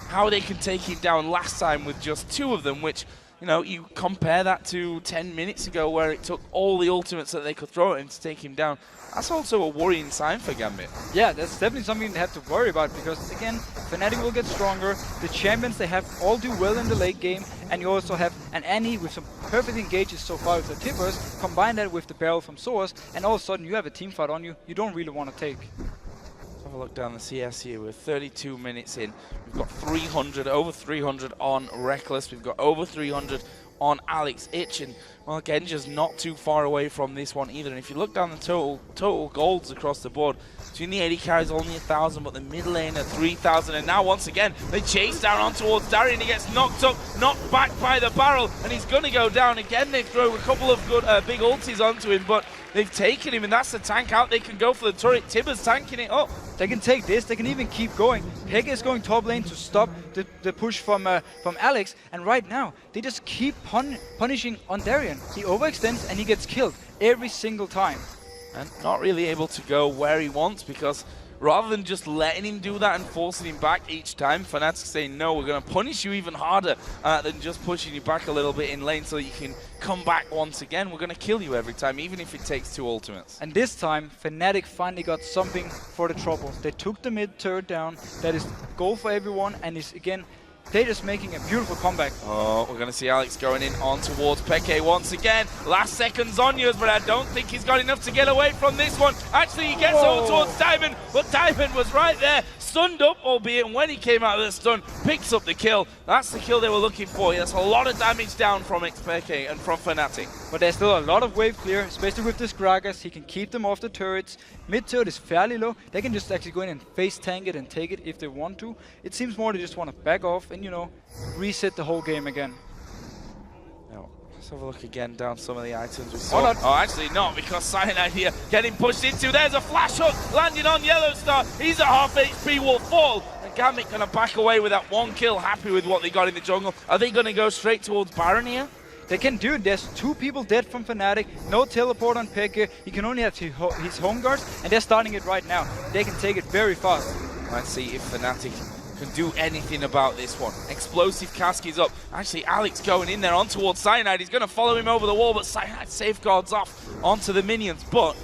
how they can take him down last time with just 2 of them, which, you know, you compare that to 10 minutes ago where it took all the ultimates that they could throw at him to take him down. That's also a worrying sign for Gambit. Yeah, that's definitely something they have to worry about because, again, Fnatic will get stronger. The champions they have all do well in the late game, and you also have an Annie with some perfect engages so far with the tippers. Combine that with the barrel from sOAZ, and all of a sudden you have a team fight on you don't really want to take. Let's have a look down the CS here. We're 32 minutes in. We've got 300, over 300 on Rekkles. We've got over 300 on Alex Ich, and well, Genja's not too far away from this one either. And if you look down the total golds across the board, between the 80 carries only 1,000, but the mid lane at 3,000. And now once again they chase down on towards Darien. He gets knocked up, knocked back by the barrel, and he's going to go down again. They throw a couple of good big ultis onto him, but they've taken him, and that's the tank out. They can go for the turret. Tibbers tanking it up. They can take this. They can even keep going. xPeke is going top lane to stop the push from Alex, and right now they just keep punishing on Darien. He overextends and he gets killed every single time. And not really able to go where he wants because rather than just letting him do that and forcing him back each time, Fnatic saying, no, we're going to punish you even harder than just pushing you back a little bit in lane so you can come back once again. We're going to kill you every time, even if it takes 2 ultimates. And this time, Fnatic finally got something for the trouble. They took the mid turret down. That is goal for everyone, and is again, they're just making a beautiful comeback. Oh, we're going to see Alex going in on towards xPeke once again. Last seconds on yours, but I don't think he's got enough to get away from this one. Actually, he gets over towards Diamond, but Diamond was right there, stunned up, albeit when he came out of the stun, picks up the kill. That's the kill they were looking for. That's a lot of damage down from xPeke and from Fnatic. But there's still a lot of wave clear, especially with this Gragas. He can keep them off the turrets. Mid turret is fairly low. They can just actually go in and face tank it and take it if they want to. It seems more they just want to back off and, you know, reset the whole game again. Now, let's have a look again down some of the items we saw. Oh, actually not, because Cyanide here getting pushed into. There's a flash hook landing on YellOwStaR. He's at half HP, will fall. And Gambit going to back away with that 1 kill, happy with what they got in the jungle. Are they going to go straight towards Baron here? They can do it. There's 2 people dead from Fnatic. No teleport on xPeke. He can only have his home guards, and they're starting it right now. They can take it very fast. Let's see if Fnatic can do anything about this one. Explosive cask is up. Actually, Alex going in there on towards Cyanide. He's going to follow him over the wall, but Cyanide safeguards off onto the minions. But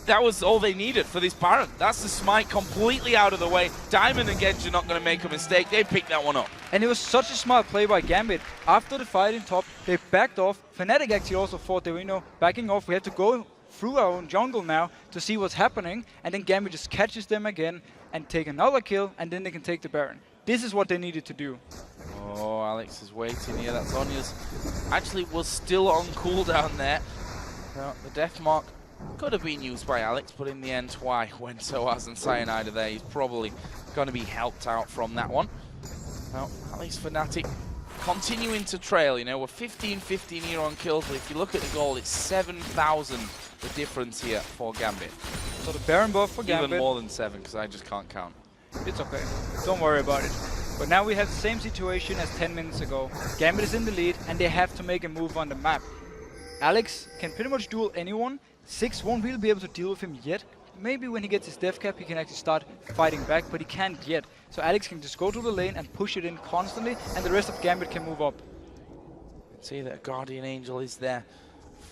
that was all they needed for this Baron. That's the smite completely out of the way. Diamond and Genja not going to make a mistake. They picked that one up. And it was such a smart play by Gambit. After the fight in top, they backed off. Fnatic actually also thought they were, you know, backing off. We have to go through our own jungle now to see what's happening, and then Gambit just catches them again and take another kill, and then they can take the Baron. This is what they needed to do. Oh, Alex is waiting here. That's Onya's. Actually, was still on cooldown there. The death mark could have been used by Alex, but in the end, why? When sOAZ and Cyanide are there, he's probably going to be helped out from that one. Now, at least Fnatic continuing to trail. You know, we're 15-15 here on kills, but if you look at the goal, it's 7,000 the difference here for Gambit. So the Baron buff for Gambit. Even more than 7, because I just can't count. It's okay. Don't worry about it. But now we have the same situation as 10 minutes ago. Gambit is in the lead, and they have to make a move on the map. Alex can pretty much duel anyone. 6 won't really be able to deal with him yet. Maybe when he gets his death cap, he can actually start fighting back, but he can't yet. So Alex can just go to the lane and push it in constantly, and the rest of Gambit can move up. See that Guardian Angel is there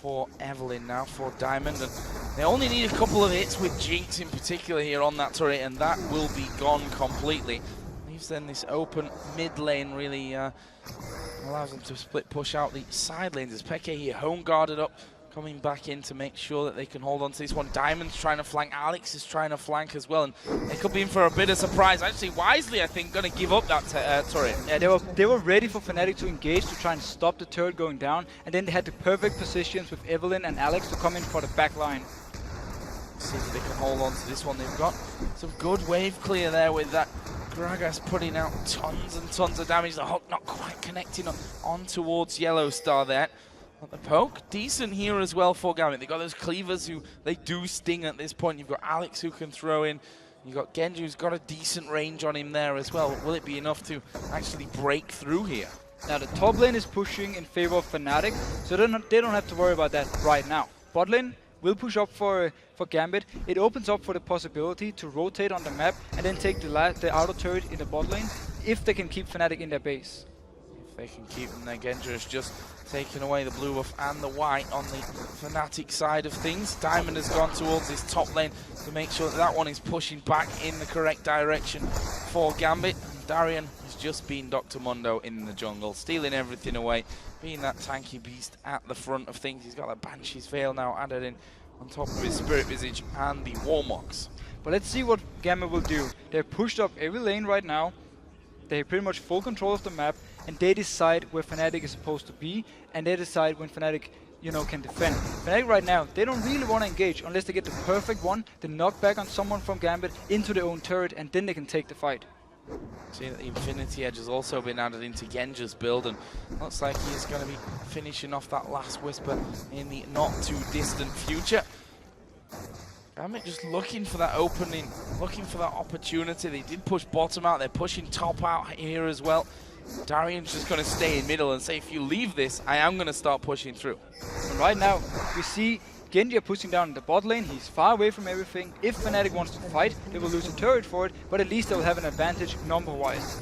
for Evelynn now, for Diamond, and they only need a couple of hits with Jinx in particular here on that turret, and that will be gone completely. Leaves then this open mid lane really allows them to split push out the side lanes. As xPeke here home guarded up, coming back in to make sure that they can hold on to this one. Diamond's trying to flank, Alex is trying to flank as well, and they could be in for a bit of surprise. Actually, wisely, I think, going to give up that turret. Yeah, they were ready for Fnatic to engage to try and stop the turret going down, and then they had the perfect positions with Evelynn and Alex to come in for the back line. See if they can hold on to this one. They've got some good wave clear there with that Gragas putting out tons and tons of damage. The hook not quite connecting on towards YellOwStaR there. But the poke, decent here as well for Gambit. They've got those cleavers who they do sting at this point. You've got Alex who can throw in. You've got Genja who's got a decent range on him there as well. Will it be enough to actually break through here? Now the top lane is pushing in favor of Fnatic, so they don't have to worry about that right now. Bot lane will push up for Gambit. It opens up for the possibility to rotate on the map and then take the outer turret in the bot lane if they can keep Fnatic in their base. If they can keep them there, Genja is just taking away the blue buff and the white on the Fnatic side of things. Diamond has gone towards his top lane to make sure that that one is pushing back in the correct direction for Gambit. Darien has just been Dr. Mundo in the jungle, stealing everything away, being that tanky beast at the front of things. He's got the Banshee's Veil now added in on top of his Spirit Visage and the Warmocks. But let's see what Gambit will do. They're pushed up every lane right now. They have pretty much full control of the map, and they decide where Fnatic is supposed to be, and they decide when Fnatic, you know, can defend. Fnatic right now, they don't really want to engage unless they get the perfect one, the knockback on someone from Gambit into their own turret, and then they can take the fight. See that the Infinity Edge has also been added into Genja's build, and looks like he's going to be finishing off that last Whisper in the not too distant future. Gambit just looking for that opening, looking for that opportunity. They did push bottom out, they're pushing top out here as well. Darien's just going to stay in middle and say, if you leave this, I am going to start pushing through. And right now, we see Genja pushing down in the bot lane. He's far away from everything. If Fnatic wants to fight, they will lose a turret for it, but at least they'll have an advantage number-wise.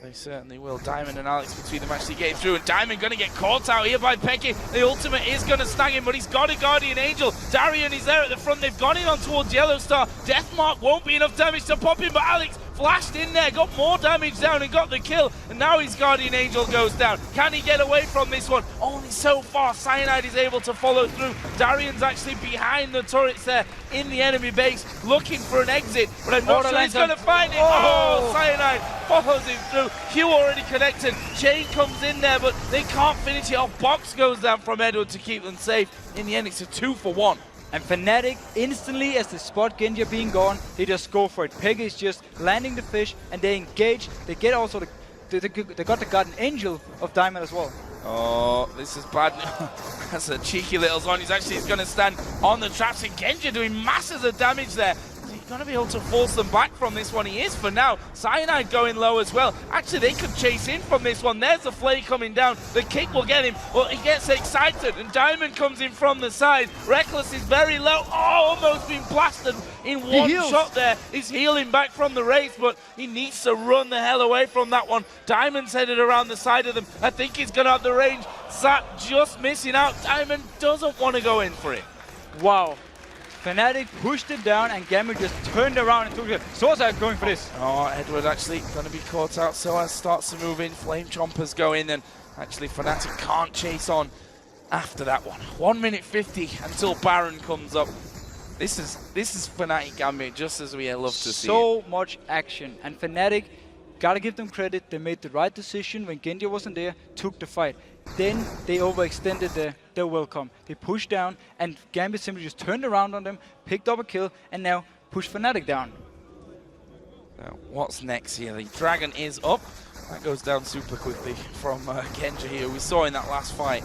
They certainly will. Diamond and Alex between them actually getting through, and Diamond going to get caught out here by xPeke. The ultimate is going to snag him, but he's got a Guardian Angel. Darien is there at the front. They've gone in on towards YellOwStaR. Deathmark won't be enough damage to pop him, but Alex flashed in there, got more damage down and got the kill, and now his Guardian Angel goes down. Can he get away from this one? Only so far. Cyanide is able to follow through. Darien's actually behind the turrets there in the enemy base, looking for an exit, but I'm not sure he's going to find it. Oh, Cyanide follows him through. Q already connected. Chain comes in there, but they can't finish it off. Box goes down from Edward to keep them safe. In the end, it's a 2-for-1. And Fnatic, instantly as they spot Genja being gone, they just go for it. xPeke is just landing the fish, and they engage. They get also they got the Guardian Angel of Diamond as well. Oh, this is bad. That's a cheeky little zone. He's going to stand on the traps, and Genja doing masses of damage there. He's going to be able to force them back from this one. He is for now. Cyanide going low as well. Actually, they could chase in from this one. There's the flay coming down. The kick will get him. Well, he gets excited, and Diamond comes in from the side. Rekkles is very low. Oh, almost been blasted in one shot there. He's healing back from the race, but he needs to run the hell away from that one. Diamond's headed around the side of them. I think he's going to have the range. Zap just missing out. Diamond doesn't want to go in for it. Wow. Fnatic pushed it down, and Gambit just turned around and took it. sOAZ going for this. Oh, Edward actually going to be caught out. sOAZ starts to move in. Flame Chompers go in, and actually Fnatic can't chase on after that one. 1 minute 50 until Baron comes up. This is Fnatic Gambit, just as we love to see. So much action, and Fnatic, gotta give them credit. They made the right decision when Genja wasn't there, took the fight. Then they overextended their welcome. They pushed down, and Gambit simply just turned around on them, picked up a kill, and now pushed Fnatic down. Now, what's next here? The Dragon is up. That goes down super quickly from Genja here. We saw in that last fight,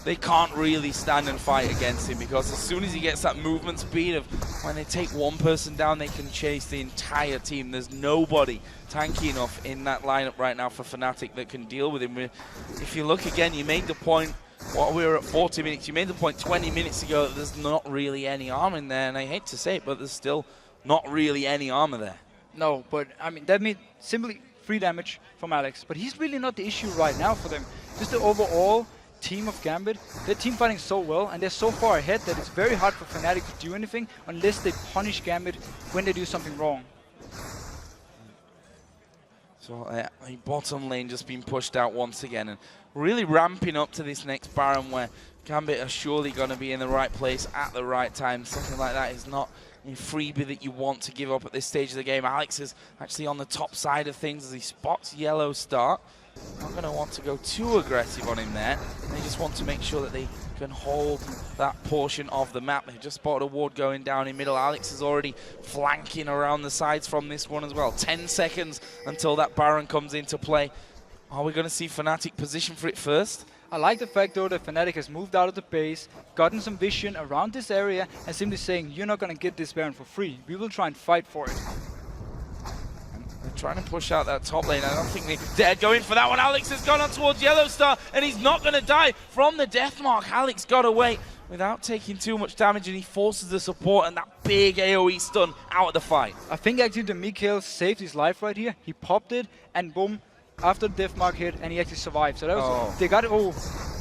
they can't really stand and fight against him, because as soon as he gets that movement speed of when they take one person down, they can chase the entire team. There's nobody tanky enough in that lineup right now for Fnatic that can deal with him. If you look again, you made the point, while we were at 40 minutes, you made the point 20 minutes ago that there's not really any armor in there, and I hate to say it, but there's still not really any armor there. No, but I mean, that means simply free damage from Alex, but he's really not the issue right now for them. Just the overall team of Gambit, they're team fighting so well, and they're so far ahead that it's very hard for Fnatic to do anything unless they punish Gambit when they do something wrong. So the bottom lane just being pushed out once again, and really ramping up to this next Baron where Gambit are surely going to be in the right place at the right time. Something like that is not a freebie that you want to give up at this stage of the game. Alex is actually on the top side of things as he spots YellOwStaR. Not going to want to go too aggressive on him there. They just want to make sure that they can hold that portion of the map. They just spotted a ward going down in middle. Alex is already flanking around the sides from this one as well. 10 seconds until that Baron comes into play. Are we going to see Fnatic position for it first? I like the fact though that Fnatic has moved out of the base, gotten some vision around this area, and simply saying, you're not going to get this Baron for free. We will try and fight for it. They're trying to push out that top lane. I don't think they dare go in for that one. Alex has gone on towards YellOwStaR, and he's not going to die from the death mark. Alex got away without taking too much damage, and he forces the support and that big AoE stun out of the fight. I think actually the Mikhail saved his life right here. He popped it, and boom, after the death mark hit, and he actually survived. So that was, they got it. Oh,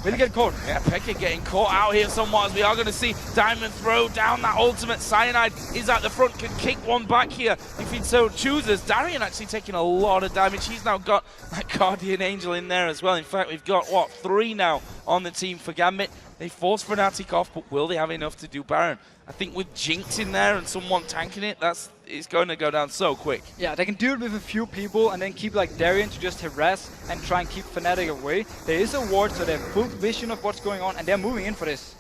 really get caught. Yeah, xPeke getting caught out here somewhat, as we are going to see Diamond throw down that ultimate. Cyanide is at the front, can kick one back here if he so chooses. Darien actually taking a lot of damage. He's now got that Guardian Angel in there as well. In fact, we've got, what, 3 now on the team for Gambit. They force Fnatic off, but will they have enough to do Baron? I think with Jinx in there and someone tanking it, it's going to go down so quick. Yeah, they can do it with a few people and then keep like Darien to just harass and try and keep Fnatic away. There is a ward, so they have full vision of what's going on, and they're moving in for this.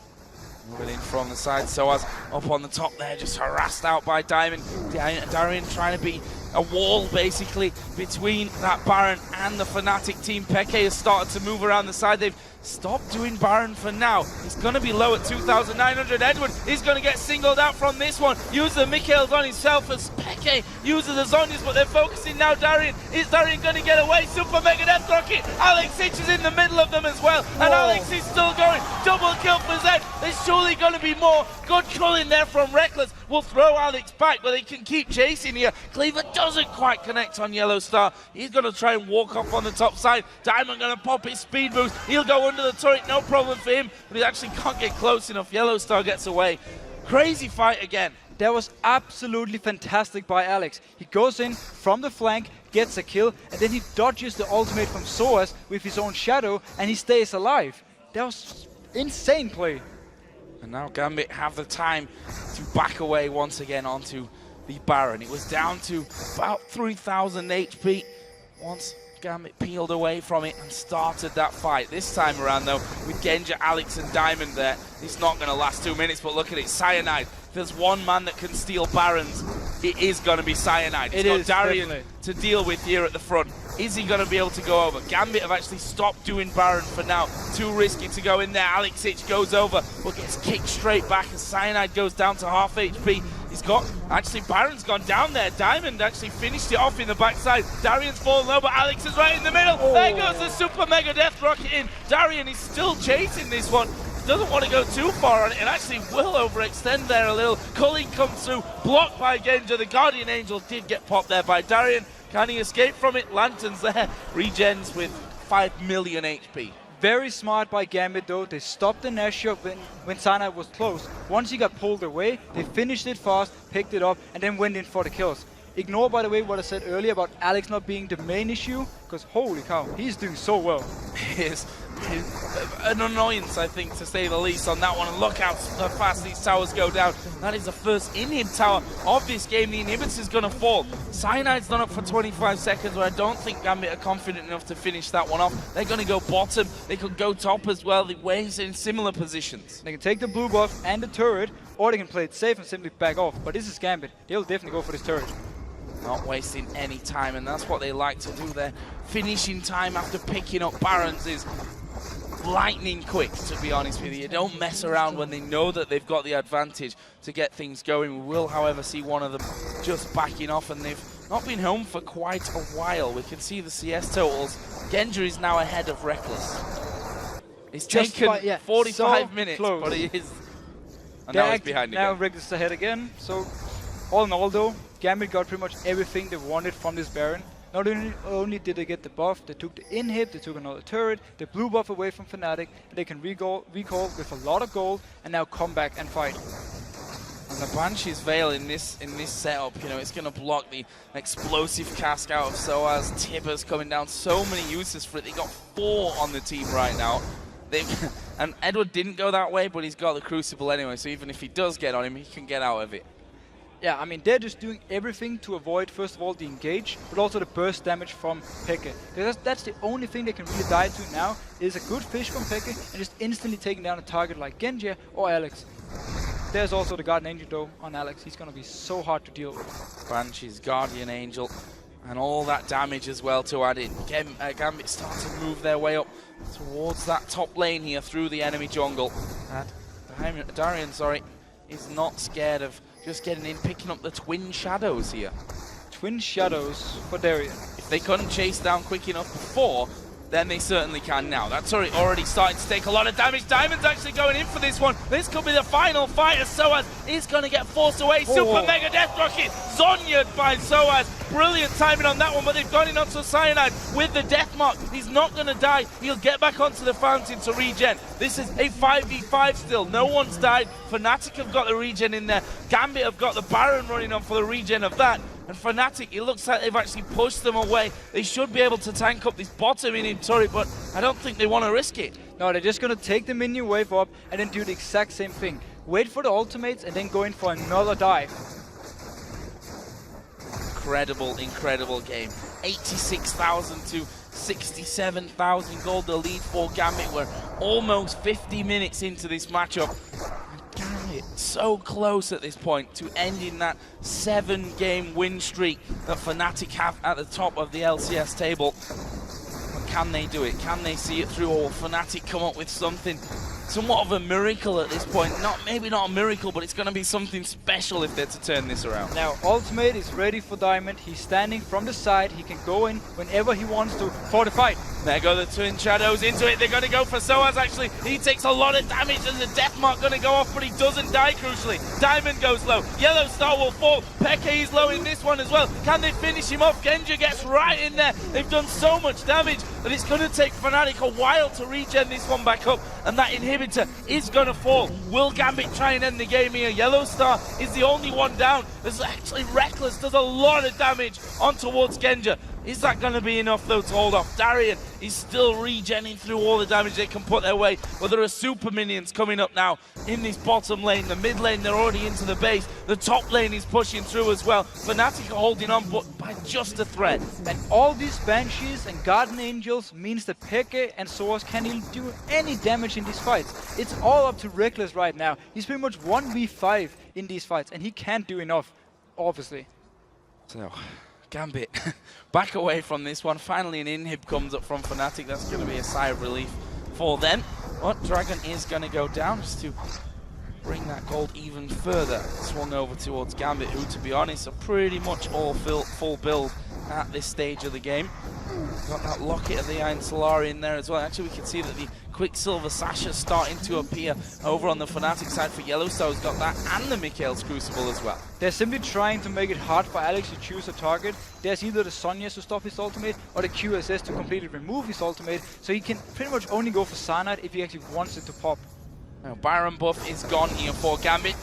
Moving in from the side, sOAZ up on the top there, just harassed out by Diamond. Darien trying to be a wall basically between that Baron and the Fnatic team. xPeke has started to move around the side. They've stopped doing Baron for now. He's going to be low at 2,900. Edward is going to get singled out from this one. Uses the Mikhails on himself as xPeke uses the Zonias, but they're focusing now Darien. Is Darien going to get away? Super Mega Death Rocket. Alex Hitch is in the middle of them as well. And Alex is still going. Double kill for Zed. There's surely going to be more. Good culling there from Rekkles. Will throw Alex back, but they can keep chasing here. Cleaver doesn't quite connect on YellOwStaR. He's going to try and walk off on the top side. Diamond going to pop his speed boost. He'll go under the turret, no problem for him, but he actually can't get close enough. YellOwStaR gets away. Crazy fight again. That was absolutely fantastic by Alex. He goes in from the flank, gets a kill, and then he dodges the ultimate from sOAZ with his own shadow, and he stays alive. That was insane play. And now Gambit have the time to back away once again onto the Baron. It was down to about 3,000 HP once Gambit peeled away from it and started that fight. This time around though, with Genja, Alex and Diamond there, it's not going to last 2 minutes, but look at it, Cyanide. If there's one man that can steal Barons, it is going to be Cyanide. He's got Darien to deal with here at the front. Is he going to be able to go over? Gambit have actually stopped doing Baron for now. Too risky to go in there. Alex Hitch goes over, but gets kicked straight back as Cyanide goes down to half HP. He's got, actually Baron's gone down there. Diamond actually finished it off in the backside. Darien's fallen low, but Alex is right in the middle. Oh. There goes the Super Mega Death Rocket in. Darien is still chasing this one. Doesn't want to go too far on it, and actually will overextend there a little. Culling comes through, blocked by Genja. The Guardian Angel did get popped there by Darien. Can he escape from it? Lanterns there. Regens with 5 million HP. Very smart by Gambit though. They stopped the Nash shot when Cyanide was close. Once he got pulled away, they finished it fast, picked it up, and then went in for the kills. Ignore, by the way, what I said earlier about Alex not being the main issue, because holy cow, he's doing so well. He is. an annoyance, I think, to say the least, on that one. And look how fast these towers go down. That is the first inhib tower of this game. The inhibitor's going to fall. Cyanide's done up for 25 seconds, but I don't think Gambit are confident enough to finish that one off. They're going to go bottom. They could go top as well. The Waves in similar positions. They can take the blue buff and the turret, or they can play it safe and simply back off. But this is Gambit. They'll definitely go for this turret. Not wasting any time, and that's what they like to do there. Finishing time after picking up Barons is lightning quick, to be honest with you. You don't mess around when they know that they've got the advantage to get things going. We will, however, see one of them just backing off, and they've not been home for quite a while. We can see the CS totals. Genja is now ahead of Rekkles. It's taken 45 minutes, close. But he is. And now he's behind again. Now Rekkles is ahead again. So, all in all, though, Gambit got pretty much everything they wanted from this Baron. Not only did they get the buff, they took the inhib, they took another turret, the blue buff away from Fnatic, and they can recall with a lot of gold, and now come back and fight. And the Banshee's Veil in this setup, you know, it's going to block the explosive cask out of sOAZ. Tibbers coming down, so many uses for it. They got 4 on the team right now. And Edward didn't go that way, but he's got the Crucible anyway, so even if he does get on him, he can get out of it. Yeah, I mean, they're just doing everything to avoid, first of all, the engage, but also the burst damage from xPeke. Because that's the only thing they can really die to now, is a good fish from xPeke and just instantly taking down a target like Genja or Alex. There's also the Guardian Angel, though, on Alex. He's going to be so hard to deal with. Banshee's Guardian Angel, and all that damage as well to add in. Gambit start to move their way up towards that top lane here through the enemy jungle. And Darien, is not scared of just getting in, picking up the Twin Shadows here. Twin Shadows for Darien. If they couldn't chase down quick enough before, then they certainly can now. That's already starting to take a lot of damage. Diamond's actually going in for this one. This could be the final fight as sOAZ is going to get forced away. Super Mega Death Rocket Zonyaed by sOAZ. Brilliant timing on that one, but they've gone in onto Cyanide with the Death Mark. He's not going to die. He'll get back onto the fountain to regen. This is a 5v5 still. No one's died. Fnatic have got the regen in there. Gambit have got the Baron running on for the regen of that. And Fnatic, it looks like they've actually pushed them away. They should be able to tank up this bottom in turret, but I don't think they want to risk it. No, they're just going to take the minion wave up and then do the exact same thing. Wait for the ultimates and then go in for another dive. Incredible game. 86,000 to 67,000 gold, the lead for Gambit. We're almost 50 minutes into this matchup. Gambit so close at this point to ending that 7-game win streak that Fnatic have at the top of the LCS table. But can they do it? Can they see it through, or will Fnatic come up with something somewhat of a miracle at this point? Maybe not a miracle, but it's going to be something special if they're to turn this around. Now, Ultimate is ready for Diamond. He's standing from the side. He can go in whenever he wants to for the fight. There go the Twin Shadows into it. They're going to go for sOAZ, actually. He takes a lot of damage, and the Death Mark going to go off, but he doesn't die, crucially. Diamond goes low. YellOwStaR will fall. xPeke is low in this one as well. Can they finish him off? Genja gets right in there. They've done so much damage that it's going to take Fnatic a while to regen this one back up, and that inhibitor is going to fall. Will Gambit try and end the game here? YellOwStaR is the only one down. There's actually Rekkles does a lot of damage on towards Genja. Is that going to be enough, though, to hold off? Darien is still regenning through all the damage they can put their way, but there are super minions coming up now in this bottom lane. The mid lane, they're already into the base. The top lane is pushing through as well. Fnatic are holding on, but by just a thread. And all these Banshees and Guardian Angels means that xPeke and sOAZ can't even do any damage in these fights. It's all up to Rekkles right now. He's pretty much 1v5 in these fights, and he can't do enough, obviously. So, Gambit back away from this one. Finally an inhib comes up from Fnatic. That's going to be a sigh of relief for them. But Dragon is going to go down just to bring that gold even further. Swung over towards Gambit, who, to be honest, are pretty much all full build at this stage of the game. Got that Locket of the Iron Solari in there as well. Actually, we can see that the Quicksilver Sasha starting to appear over on the Fnatic side for YellOwStaR. Has got that and the Mikhail's Crucible as well. They're simply trying to make it hard for Alex to choose a target. There's either the Zonyas to stop his ultimate or the QSS to completely remove his ultimate, so he can pretty much only go for Cyanide if he actually wants it to pop. Now, Baron buff is gone here for Gambit.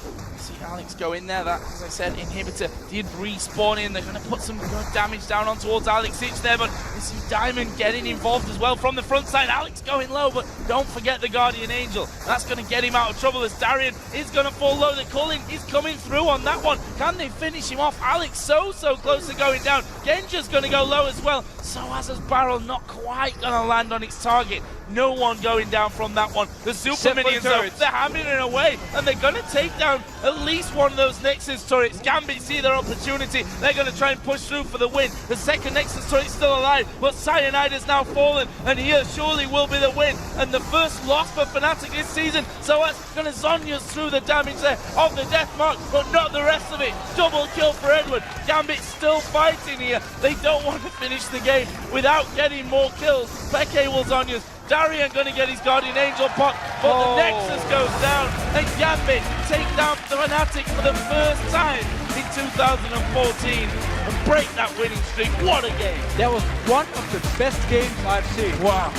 See Alex go in there. That, as I said, inhibitor did respawn in. They're going to put some good damage down on towards Alex Itch there, but you see Diamond getting involved as well from the front side. Alex going low, but don't forget the Guardian Angel. That's going to get him out of trouble as Darien is going to fall low. The culling is coming through on that one. Can they finish him off? Alex so close to going down. Genja's going to go low as well. sOAZ's barrel not quite going to land on its target. No one going down from that one. The super minions, though, they're hammering it away, and they're going to take down at least one of those Nexus turrets. Gambit see their opportunity. They're going to try and push through for the win. The second Nexus turret is still alive, but Cyanide has now fallen, and here surely will be the win. And the first loss for Fnatic this season. sOAZ going to Zhonya's through the damage there of the death mark, but not the rest of it. Double kill for Edward. Gambit still fighting here. They don't want to finish the game without getting more kills. xPeke will Zhonya's. Darien going to get his Guardian Angel pot, but the Nexus goes down, and Gambit take down the Fnatic for the first time in 2014 and break that winning streak. What a game! That was one of the best games I've seen. Wow.